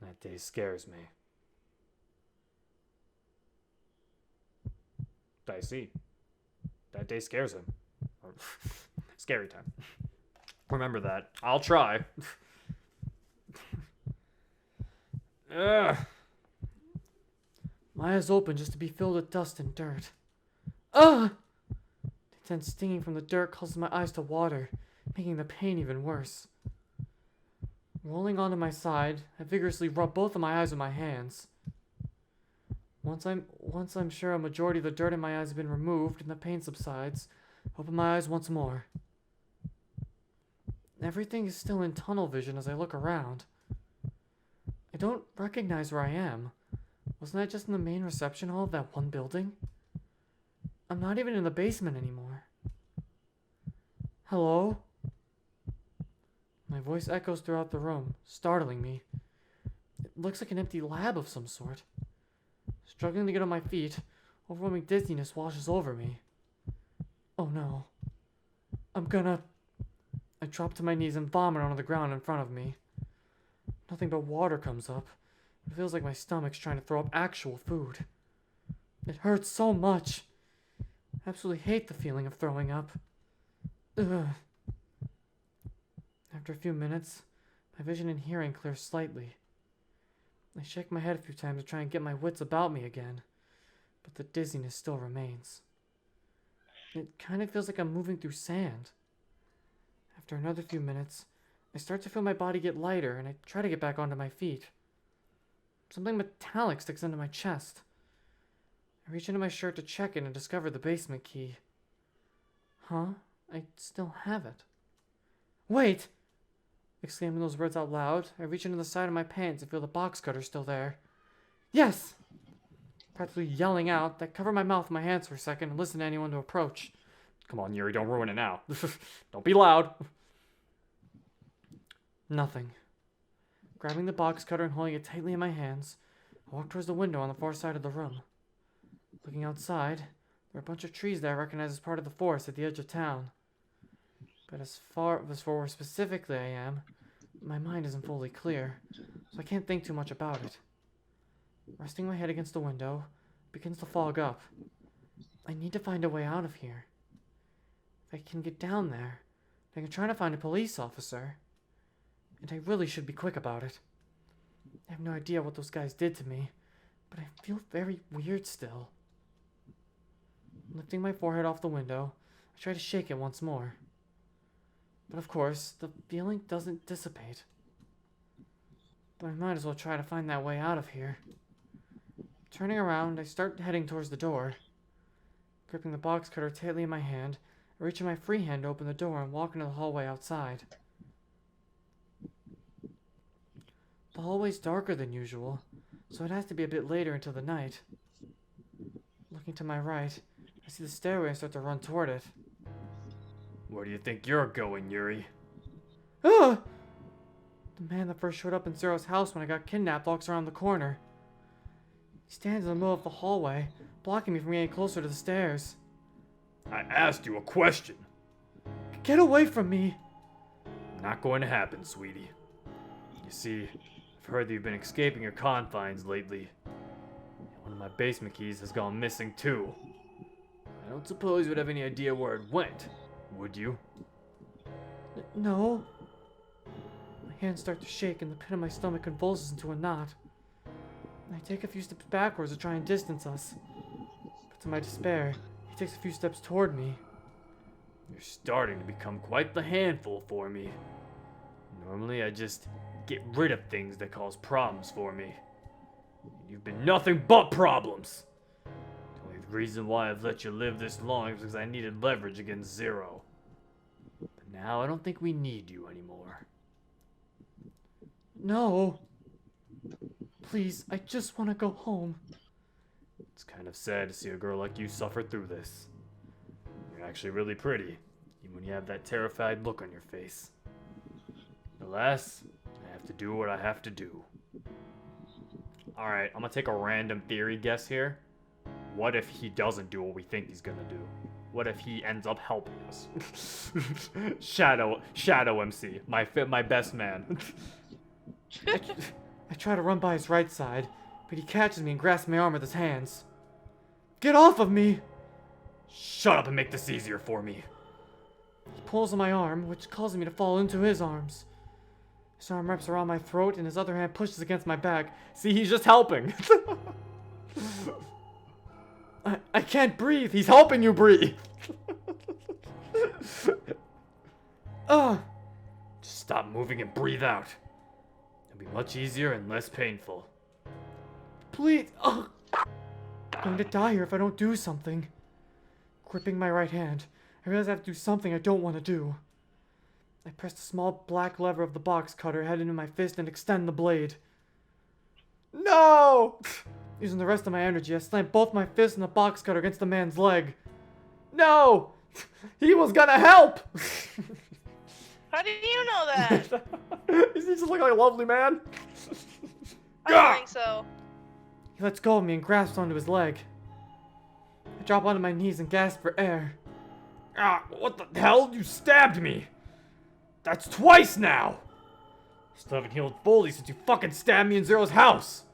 That day scares me. I see. That day scares him. Or, scary time. Remember that. I'll try. Ugh. My eyes open just to be filled with dust and dirt. Ugh! The intense stinging from the dirt causes my eyes to water, making the pain even worse. Rolling onto my side, I vigorously rub both of my eyes with my hands. Once I'm sure a majority of the dirt in my eyes have been removed and the pain subsides, I open my eyes once more. Everything is still in tunnel vision as I look around. I don't recognize where I am. Wasn't I just in the main reception hall of that one building? I'm not even in the basement anymore. Hello? My voice echoes throughout the room, startling me. It looks like an empty lab of some sort. Struggling to get on my feet, overwhelming dizziness washes over me. Oh no. I drop to my knees and vomit onto the ground in front of me. Nothing but water comes up. It feels like my stomach's trying to throw up actual food. It hurts so much. I absolutely hate the feeling of throwing up. Ugh. After a few minutes, my vision and hearing clear slightly. I shake my head a few times to try and get my wits about me again, but the dizziness still remains. It kind of feels like I'm moving through sand. After another few minutes, I start to feel my body get lighter and I try to get back onto my feet. Something metallic sticks into my chest. I reach into my shirt to check it and discover the basement key. Huh? I still have it. Wait! Exclaiming those words out loud, I reach into the side of my pants and feel the box cutter still there. Yes! Practically yelling out, I cover my mouth with my hands for a second and listen to anyone to approach. Come on, Yuri, don't ruin it now. Don't be loud. Nothing. Grabbing the box cutter and holding it tightly in my hands, I walk towards the window on the far side of the room. Looking outside, there are a bunch of trees that I recognize as part of the forest at the edge of town. But as far as for where specifically I am, my mind isn't fully clear, so I can't think too much about it. Resting my head against the window, it begins to fog up. I need to find a way out of here. If I can get down there, I can try to find a police officer. And I really should be quick about it. I have no idea what those guys did to me, but I feel very weird still. Lifting my forehead off the window, I try to shake it once more. But of course, the feeling doesn't dissipate. But I might as well try to find that way out of here. Turning around, I start heading towards the door. Gripping the box cutter tightly in my hand, I reach in my free hand to open the door and walk into the hallway outside. The hallway's darker than usual, so it has to be a bit later into the night. Looking to my right, I see the stairway and start to run toward it. Where do you think you're going, Yuri? Ah! The man that first showed up in Zero's house when I got kidnapped walks around the corner. He stands in the middle of the hallway, blocking me from getting closer to the stairs. I asked you a question. Get away from me! Not going to happen, sweetie. You see, I've heard that you've been escaping your confines lately. One of my basement keys has gone missing too. I don't suppose you would have any idea where it went, would you? No. My hands start to shake and the pit of my stomach convulses into a knot. I take a few steps backwards to try and distance us. But to my despair, he takes a few steps toward me. You're starting to become quite the handful for me. Normally I just get rid of things that cause problems for me. You've been nothing but problems. The only reason why I've let you live this long is because I needed leverage against Zero. But now I don't think we need you anymore. No. Please, I just want to go home. It's kind of sad to see a girl like you suffer through this. You're actually really pretty, even when you have that terrified look on your face. Alas, I have to do what I have to do. Alright, I'm gonna take a random theory guess here. What if he doesn't do what we think he's gonna do? What if he ends up helping us? Shadow MC, my best man. I try to run by his right side, but he catches me and grasps my arm with his hands. Get off of me! Shut up and make this easier for me. He pulls on my arm, which causes me to fall into his arms. His arm wraps around my throat and his other hand pushes against my back. See, he's just helping. I can't breathe. He's helping you breathe. Just stop moving and breathe out. It'll be much easier and less painful. Please. I'm going to die here if I don't do something. Gripping my right hand, I realize I have to do something I don't want to do. I press the small black lever of the box cutter, head into my fist, and extend the blade. No! Using the rest of my energy, I slam both my fists and the box cutter against the man's leg. No! He was gonna help! How do you know that? Does he just look like a lovely man? I don't think so. He lets go of me and grasps onto his leg. I drop onto my knees and gasp for air. Ah, what the hell? You stabbed me! That's twice now! I still haven't healed fully since you fucking stabbed me in Zero's house!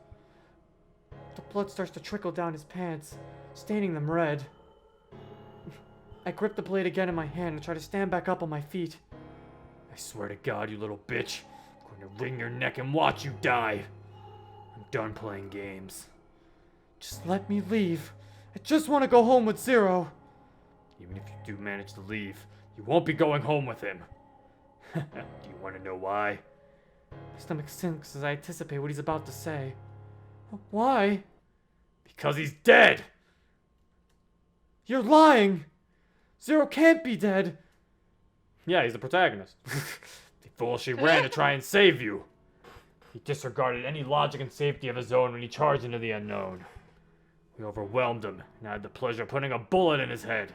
The blood starts to trickle down his pants, staining them red. I grip the blade again in my hand and try to stand back up on my feet. I swear to God, you little bitch. I'm going to wring your neck and watch you die. I'm done playing games. Just let me leave. I just want to go home with Zero. Even if you do manage to leave, you won't be going home with him. Do you want to know why? My stomach sinks as I anticipate what he's about to say. Why? Because he's dead! You're lying! Zero can't be dead! Yeah, he's the protagonist. The fool she ran to try and save you. He disregarded any logic and safety of his own when he charged into the unknown. We overwhelmed him, and I had the pleasure of putting a bullet in his head.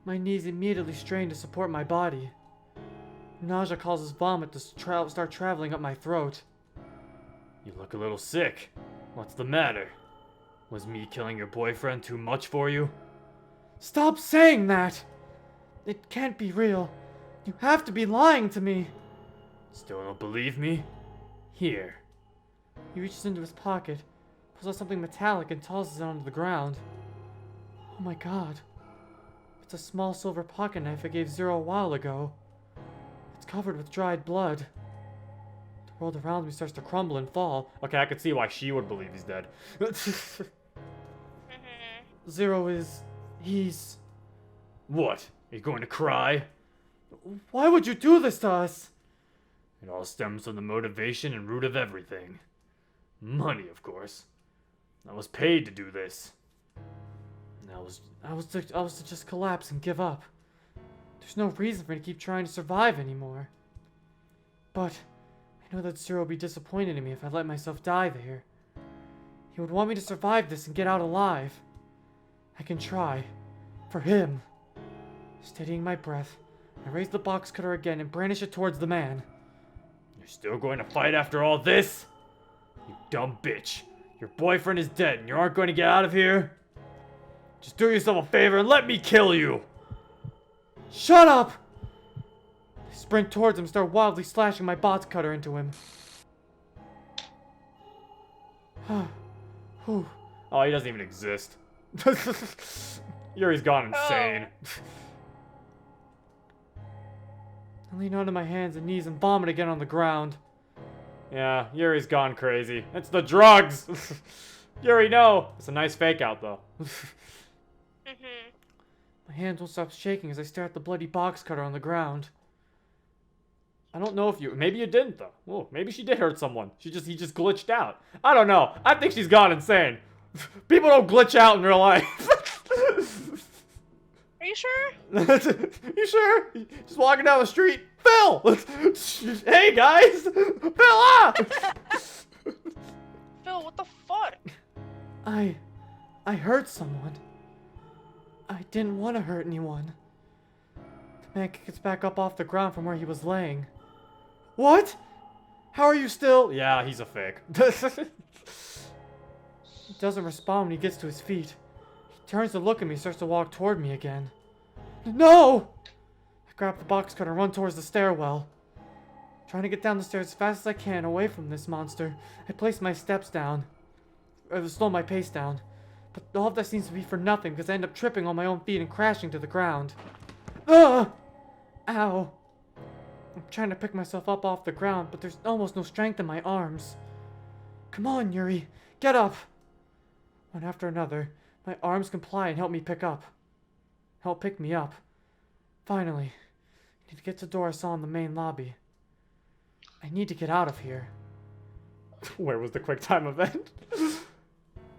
My knees immediately strained to support my body. Nausea causes vomit to start traveling up my throat. You look a little sick. What's the matter? Was me killing your boyfriend too much for you? Stop saying that! It can't be real. You have to be lying to me. Still don't believe me? Here. He reaches into his pocket, pulls out something metallic and tosses it onto the ground. Oh my god. It's a small silver pocket knife I gave Zero a while ago. It's covered with dried blood. The world around me starts to crumble and fall. Okay, I could see why she would believe he's dead. Zero is... he's... What? Are you going to cry? Why would you do this to us? It all stems from the motivation and root of everything. Money, of course. I was paid to do this. And I was to just collapse and give up. There's no reason for me to keep trying to survive anymore. But I know that Zero would be disappointed in me if I let myself die there. He would want me to survive this and get out alive. I can try. For him. Steadying my breath, I raise the box cutter again and brandish it towards the man. You're still going to fight after all this? You dumb bitch. Your boyfriend is dead and you aren't going to get out of here? Just do yourself a favor and let me kill you! Shut up! I sprint towards him and start wildly slashing my box cutter into him. Whew. Oh, he doesn't even exist. Yuri's gone insane. I lean onto my hands and knees and vomit again on the ground. Yeah, Yuri's gone crazy. It's the drugs! Yuri, no! It's a nice fake out, though. My hands won't stop shaking as I stare at the bloody box cutter on the ground. I don't know if you... Maybe you didn't, though. Oh, maybe she did hurt someone. He just glitched out. I don't know. I think she's gone insane. People don't glitch out in real life. Are you sure? You sure? Just walking down the street. Phil! Hey, guys! Phil, ah! Phil, what the fuck? I hurt someone. I didn't want to hurt anyone. The man gets back up off the ground from where he was laying. What? How are you still? Yeah, he's a fake. He doesn't respond when he gets to his feet. He turns to look at me and starts to walk toward me again. No! I grab the box cutter and run towards the stairwell. Trying to get down the stairs as fast as I can away from this monster, I place my steps down. Or slow my pace down. But all of that seems to be for nothing because I end up tripping on my own feet and crashing to the ground. Ugh! Ow. I'm trying to pick myself up off the ground, but there's almost no strength in my arms. Come on, Yuri. Get up! One after another, my arms comply and help me pick me up. Finally, I need to get to the door I saw in the main lobby. I need to get out of here. Where was the quick time event?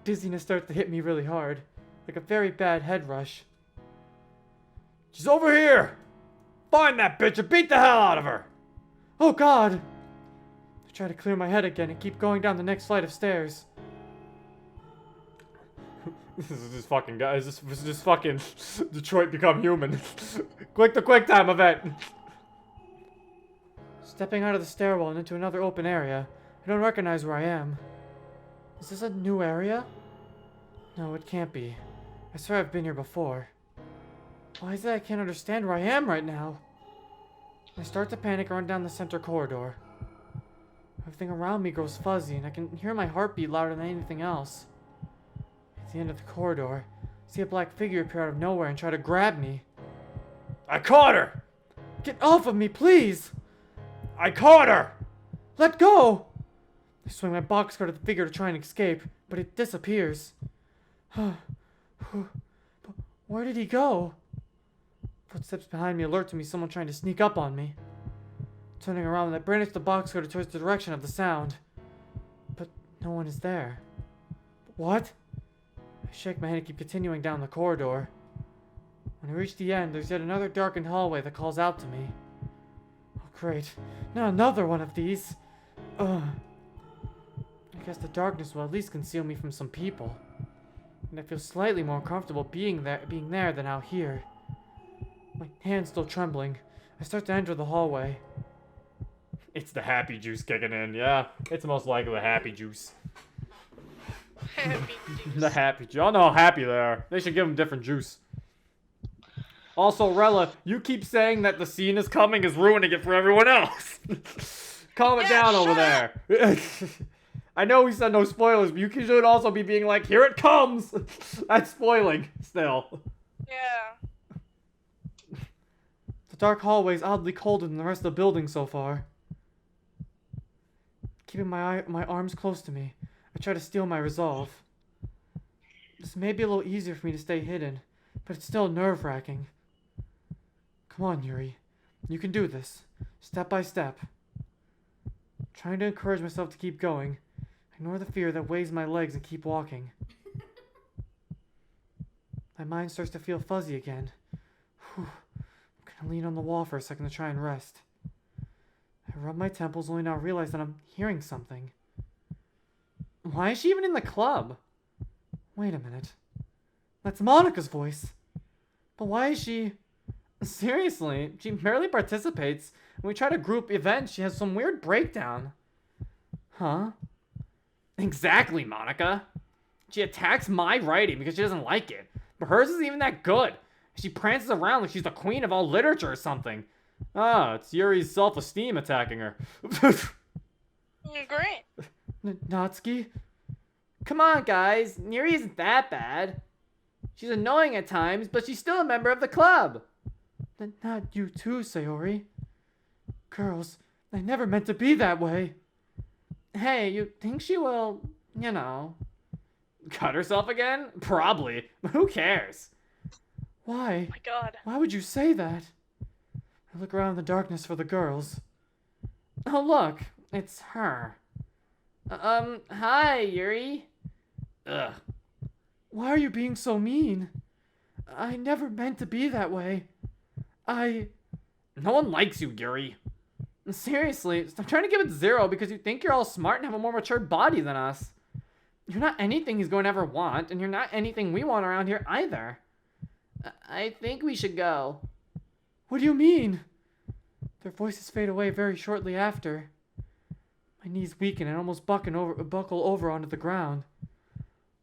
Dizziness starts to hit me really hard, like a very bad head rush. She's over here! Find that bitch and beat the hell out of her! Oh god! I try to clear my head again and keep going down the next flight of stairs. This is this fucking guy. This is just fucking Detroit Become Human. Click the quick time event! Stepping out of the stairwell and into another open area, I don't recognize where I am. Is this a new area? No, it can't be. I swear I've been here before. Why is it I can't understand where I am right now? I start to panic and run down the center corridor. Everything around me grows fuzzy and I can hear my heartbeat louder than anything else. At the end of the corridor, I see a black figure appear out of nowhere and try to grab me. I caught her! Get off of me, please! I caught her! Let go! I swing my box cutter at the figure to try and escape, but it disappears. Where did he go? Footsteps behind me alert to me someone trying to sneak up on me. Turning around, I brandish the box cutter towards the direction of the sound. no one is there. What? I shake my head and keep continuing down the corridor. When I reach the end, there's yet another darkened hallway that calls out to me. Oh, great. Not another one of these. Ugh. I guess the darkness will at least conceal me from some people. And I feel slightly more comfortable being there than out here. My hand's still trembling. I start to enter the hallway. It's the happy juice kicking in. Yeah, it's most likely the happy juice. Happy juice. The happy juice. I know how happy they are. They should give them different juice. Also, Rella, you keep saying that the scene is coming is ruining it for everyone else. Calm it down over there. I know we said no spoilers, but you should also be being like, here it comes. That's spoiling still. Yeah. The dark hallway is oddly colder than the rest of the building so far. Keeping my arms close to me, I try to steel my resolve. This may be a little easier for me to stay hidden, but it's still nerve-wracking. Come on, Yuri. You can do this, step by step. Trying to encourage myself to keep going, I ignore the fear that weighs my legs and keep walking. My mind starts to feel fuzzy again. Whew. I'm gonna lean on the wall for a second to try and rest. I rub my temples only now to realize that I'm hearing something. Why is she even in the club? Wait a minute. That's Monica's voice. But why is she... Seriously, she barely participates. When we try to group events, she has some weird breakdown. Huh? Exactly, Monica. She attacks my writing because she doesn't like it. But hers isn't even that good. She prances around like she's the queen of all literature or something. Ah, it's Yuri's self-esteem attacking her. Great. Natsuki? Come on, guys. Yuri isn't that bad. She's annoying at times, but she's still a member of the club. Not you too, Sayori. Girls, I never meant to be that way. Hey, you think she will, you know... Cut herself again? Probably. But who cares? Why? Oh my god. Why would you say that? I look around in the darkness for the girls. Oh, look. It's her. Hi, Yuri. Ugh. Why are you being so mean? I never meant to be that way. No one likes you, Yuri. Seriously, stop trying to give it 0 because you think you're all smart and have a more mature body than us. You're not anything he's going to ever want, and you're not anything we want around here either. I think we should go. What do you mean? Their voices fade away very shortly after. My knees weaken and almost buckle over onto the ground.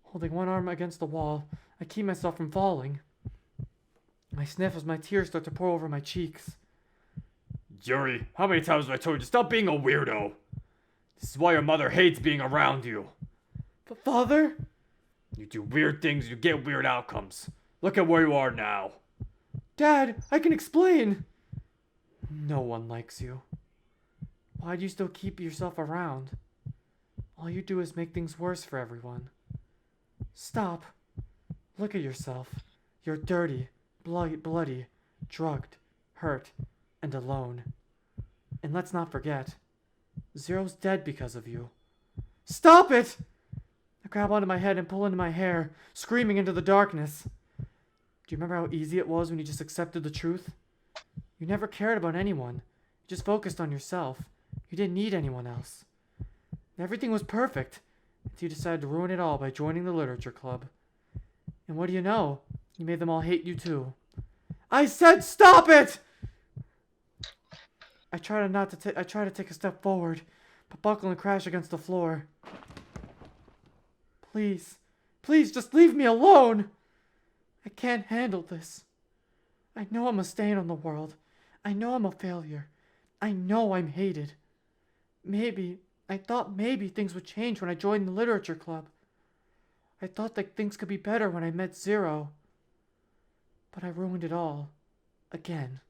Holding one arm against the wall, I keep myself from falling. I sniff as my tears start to pour over my cheeks. Yuri, how many times have I told you to stop being a weirdo? This is why your mother hates being around you. But father? You do weird things, you get weird outcomes. Look at where you are now. Dad, I can explain. No one likes you. Why do you still keep yourself around? All you do is make things worse for everyone. Stop. Look at yourself. You're dirty, bloody, drugged, hurt, and alone. And let's not forget, Zero's dead because of you. Stop it! I grab onto my head and pull into my hair, screaming into the darkness. Do you remember how easy it was when you just accepted the truth? You never cared about anyone. You just focused on yourself. You didn't need anyone else. Everything was perfect until you decided to ruin it all by joining the literature club. And what do you know? You made them all hate you too. I said stop it! I try to take a step forward, but buckle and crash against the floor. Please, just leave me alone! I can't handle this. I know I'm a stain on the world. I know I'm a failure. I know I'm hated. I thought maybe things would change when I joined the literature club. I thought that things could be better when I met Zero. But I ruined it all. Again.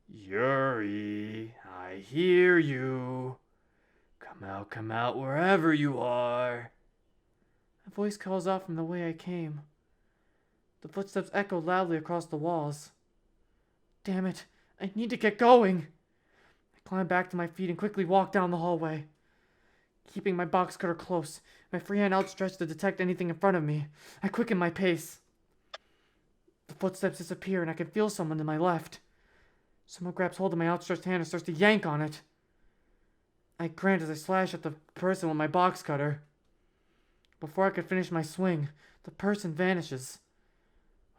Yuri, I hear you. Come out wherever you are. A voice calls out from the way I came. The footsteps echo loudly across the walls. Damn it, I need to get going. I climb back to my feet and quickly walk down the hallway. Keeping my box cutter close, my free hand outstretched to detect anything in front of me, I quicken my pace. The footsteps disappear and I can feel someone to my left. Someone grabs hold of my outstretched hand and starts to yank on it. I grunt as I slash at the person with my box cutter. Before I could finish my swing, the person vanishes.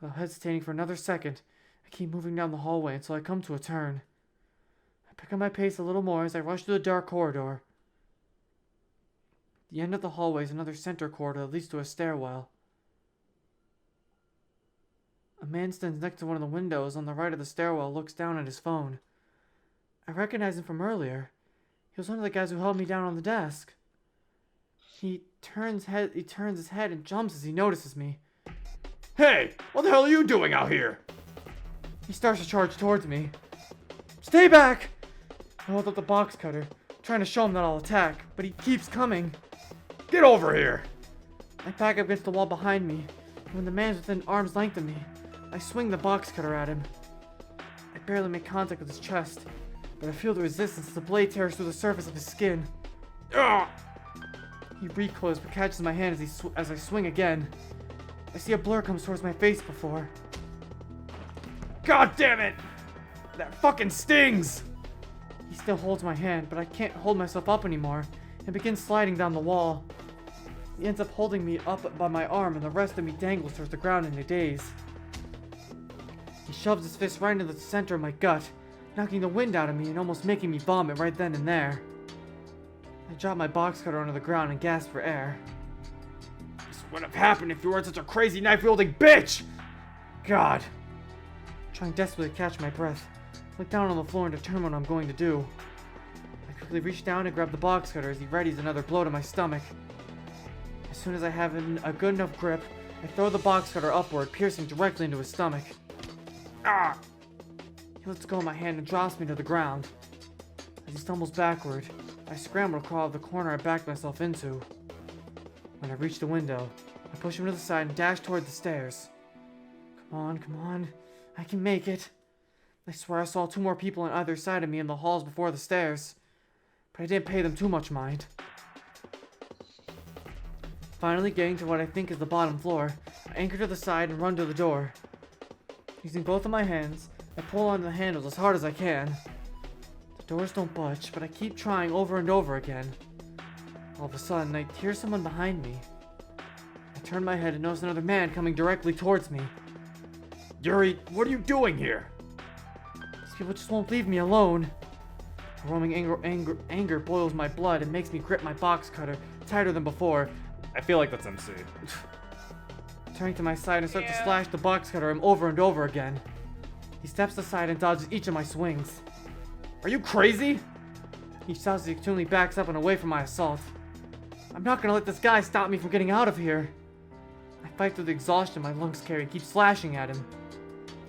Without hesitating for another second, I keep moving down the hallway until I come to a turn. I pick up my pace a little more as I rush through the dark corridor. The end of the hallway is another center corridor that leads to a stairwell. A man stands next to one of the windows on the right of the stairwell and looks down at his phone. I recognize him from earlier. He was one of the guys who held me down on the desk. He turns his head and jumps as he notices me. Hey, what the hell are you doing out here? He starts to charge towards me. Stay back! I hold up the box cutter, trying to show him that I'll attack, but he keeps coming. Get over here! I back up against the wall behind me, and when the man's within arm's length of me, I swing the box cutter at him. I barely make contact with his chest, but I feel the resistance as the blade tears through the surface of his skin. Ah! He recoils but catches my hand as I swing again. I see a blur comes towards my face before. God damn it! That fucking stings! He still holds my hand, but I can't hold myself up anymore, and begins sliding down the wall. He ends up holding me up by my arm, and the rest of me dangles towards the ground in a daze. He shoves his fist right into the center of my gut, knocking the wind out of me and almost making me vomit right then and there. I drop my box cutter onto the ground and gasp for air. This wouldn't have happened if you weren't such a crazy knife-wielding bitch! God. Trying desperately to catch my breath, I look down on the floor and determine what I'm going to do. I quickly reach down and grab the box cutter as he readies another blow to my stomach. As soon as I have a good enough grip, I throw the box cutter upward, piercing directly into his stomach. Ah! He lets go of my hand and drops me to the ground. As he stumbles backward, I scramble to crawl out of the corner I backed myself into. When I reach the window, I push him to the side and dash toward the stairs. Come on, I can make it. I swear I saw 2 more people on either side of me in the halls before the stairs, but I didn't pay them too much mind. Finally getting to what I think is the bottom floor, I anchor to the side and run to the door. Using both of my hands, I pull on the handles as hard as I can. The doors don't budge, but I keep trying over and over again. All of a sudden, I hear someone behind me. I turn my head and notice another man coming directly towards me. Yuri, what are you doing here? These people just won't leave me alone. A roaming anger boils my blood and makes me grip my box cutter tighter than before. I feel like that's MC. Turning to my side and start to slash the box cutter him over and over again. He steps aside and dodges each of my swings. Are you crazy? He shouts as he continually backs up and away from my assault. I'm not gonna let this guy stop me from getting out of here. I fight through the exhaustion my lungs carry and keep slashing at him.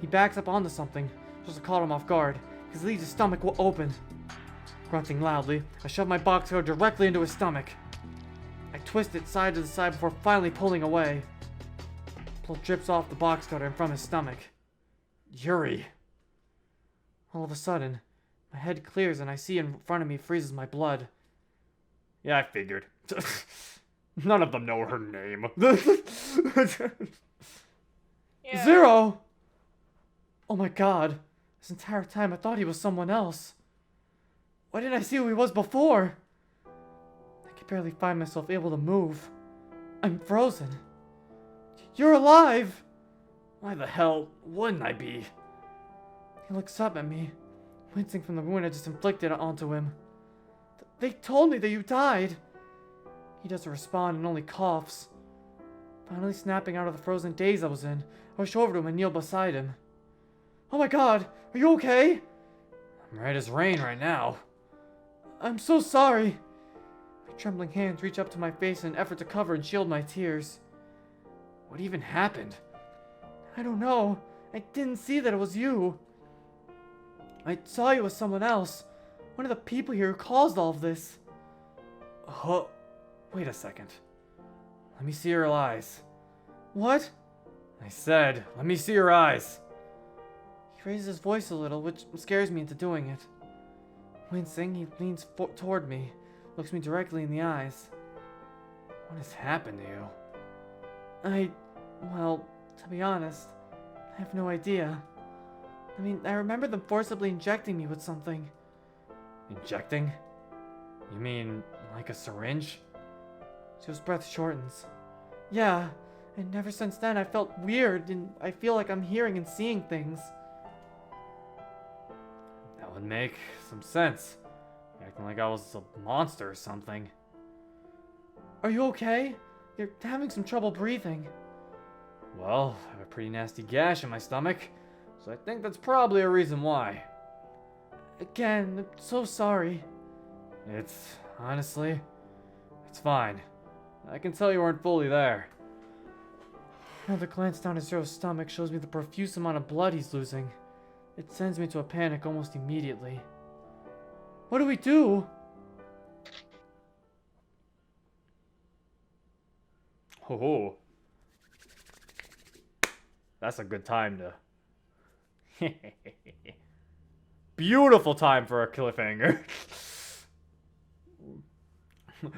He backs up onto something, just to caught him off guard, because leaves his stomach open. Grunting loudly, I shove my box cutter directly into his stomach. I twist it side to the side before finally pulling away. Blood drips off the box cutter and from his stomach. Yuri. All of a sudden, my head clears and I see in front of me freezes my blood. Yeah, I figured. None of them know her name. Yeah. Zero! Oh my god. This entire time I thought he was someone else. Why didn't I see who he was before? I could barely find myself able to move. I'm frozen. You're alive! Why the hell wouldn't I be? He looks up at me, wincing from the wound I just inflicted onto him. They told me that you died. He doesn't respond and only coughs. Finally snapping out of the frozen daze I was in, I rush over to him and kneel beside him. Oh my god, are you okay? I'm right as rain right now. I'm so sorry. My trembling hands reach up to my face in an effort to cover and shield my tears. What even happened? I don't know. I didn't see that it was you. I saw you as someone else. One of the people here who caused all of this. Oh, wait a second. Let me see your eyes. What? I said, let me see your eyes. He raises his voice a little, which scares me into doing it. Wincing, he leans toward me, looks me directly in the eyes. What has happened to you? Well, to be honest, I have no idea. I mean, I remember them forcibly injecting me with something. Injecting? You mean like a syringe? Joe's breath shortens. Yeah, and ever since then I felt weird and I feel like I'm hearing and seeing things. That would make some sense. Acting like I was a monster or something. Are you okay? You're having some trouble breathing. Well, I have a pretty nasty gash in my stomach, so I think that's probably a reason why. Again, I'm so sorry. Honestly, it's fine. I can tell you weren't fully there. Another glance down at Zero's stomach shows me the profuse amount of blood he's losing. It sends me into a panic almost immediately. What do we do? Oh, that's a good time to. Beautiful time for a cliffhanger.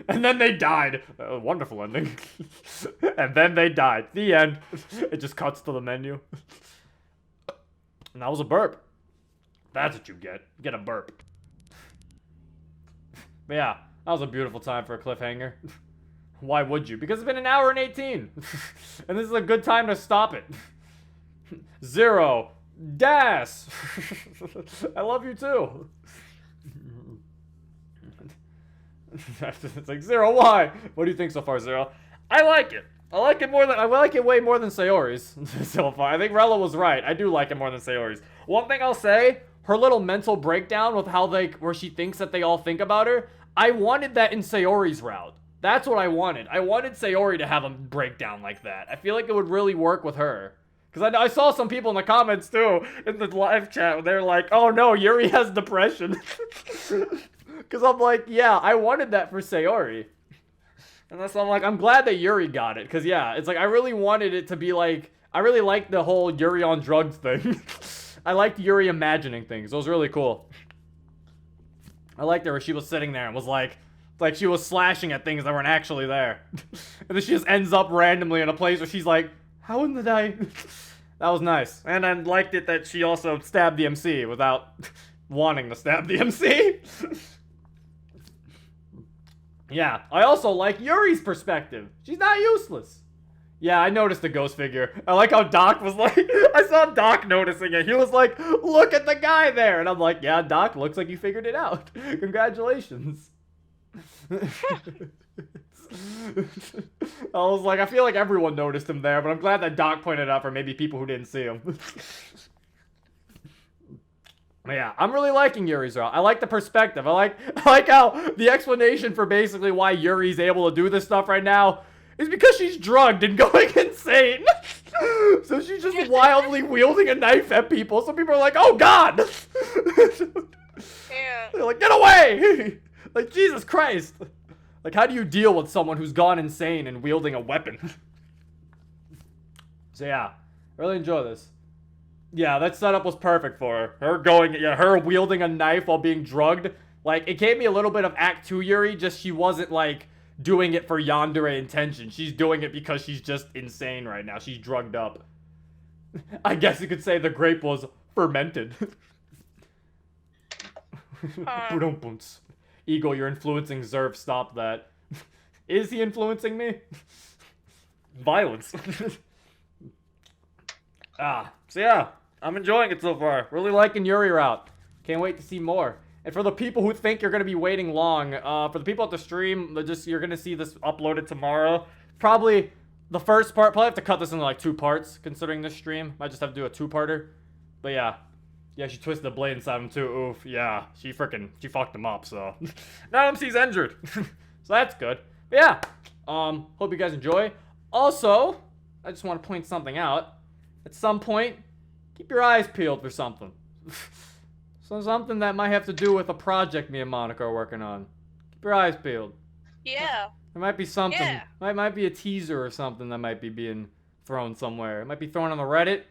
And then they died. A wonderful ending. And then they died. The end. It just cuts to the menu. And that was a burp. That's what you get. Get a burp. But yeah, that was a beautiful time for a cliffhanger. Why would you? Because it's been 1 hour and 18. And this is a good time to stop it. Zero. Das. I love you too. It's like, Zero, why? What do you think so far, Zero? I like it. I like it way more than Sayori's so far. I think Rella was right. I do like it more than Sayori's. One thing I'll say, her little mental breakdown with how where she thinks that they all think about her, I wanted that in Sayori's route. That's what I wanted. I wanted Sayori to have a breakdown like that. I feel like it would really work with her. Because I saw some people in the comments too, in the live chat, they're like, oh no, Yuri has depression. Because I'm like, yeah, I wanted that for Sayori. And that's why I'm like, I'm glad that Yuri got it. Because yeah, it's like, I really wanted it to be like, I really liked the whole Yuri on drugs thing. I liked Yuri imagining things. It was really cool. I liked it where she was sitting there and was like she was slashing at things that weren't actually there. And then she just ends up randomly in a place where she's like, how did I? That was nice. And I liked it that she also stabbed the MC without wanting to stab the MC. Yeah, I also like Yuri's perspective. She's not useless. Yeah, I noticed the ghost figure. I like how Doc was like, I saw Doc noticing it. He was like, look at the guy there. And I'm like, yeah, Doc, looks like you figured it out. Congratulations. I was like, I feel like everyone noticed him there, but I'm glad that Doc pointed it out for maybe people who didn't see him. But yeah, I'm really liking Yuri's route. I like the perspective. I like how the explanation for basically why Yuri's able to do this stuff right now is because she's drugged and going insane. So she's just wildly wielding a knife at people. So people are like, oh god! Yeah. They're like, get away! Like, Jesus Christ! Like, how do you deal with someone who's gone insane and wielding a weapon? So yeah, I really enjoy this. Yeah, that setup was perfect for her. Her wielding a knife while being drugged. Like, it gave me a little bit of Act 2 Yuri, just she wasn't, like, doing it for yandere intention. She's doing it because she's just insane right now. She's drugged up. I guess you could say the grape was fermented. Ego, you're influencing Zerv. Stop that. Is he influencing me? Violence. So yeah, I'm enjoying it so far. Really liking Yuri route. Can't wait to see more. And for the people who think you're gonna be waiting long, for the people at the stream, you're gonna see this uploaded tomorrow. Probably the first part. Probably have to cut this into like 2 parts, considering this stream. Might just have to do a 2-parter. But yeah. Yeah, she twisted the blade inside him too. Oof. Yeah, she fucked him up, so. Now MC's injured. So that's good. But yeah. Hope you guys enjoy. Also, I just want to point something out. At some point, keep your eyes peeled for something. So something that might have to do with a project me and Monica are working on. Keep your eyes peeled. Yeah. There might be something. Yeah. Might be a teaser or something that might be being thrown somewhere. It might be thrown on the Reddit.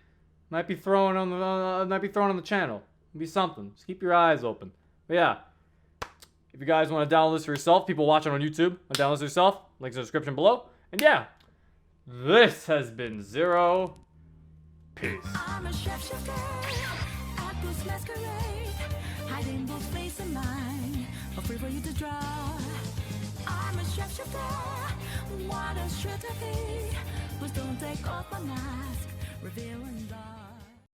Might be thrown on the channel. Might be something. Just keep your eyes open. But yeah. If you guys want to download this for yourself, people watching on YouTube, download this yourself. Links in the description below. And yeah, this has been Zero. Peace. I'm a chef at this masquerade, hiding both face and mind, a free for you to draw. I'm a chef, what a should I be? Please don't take off my mask, revealing dark.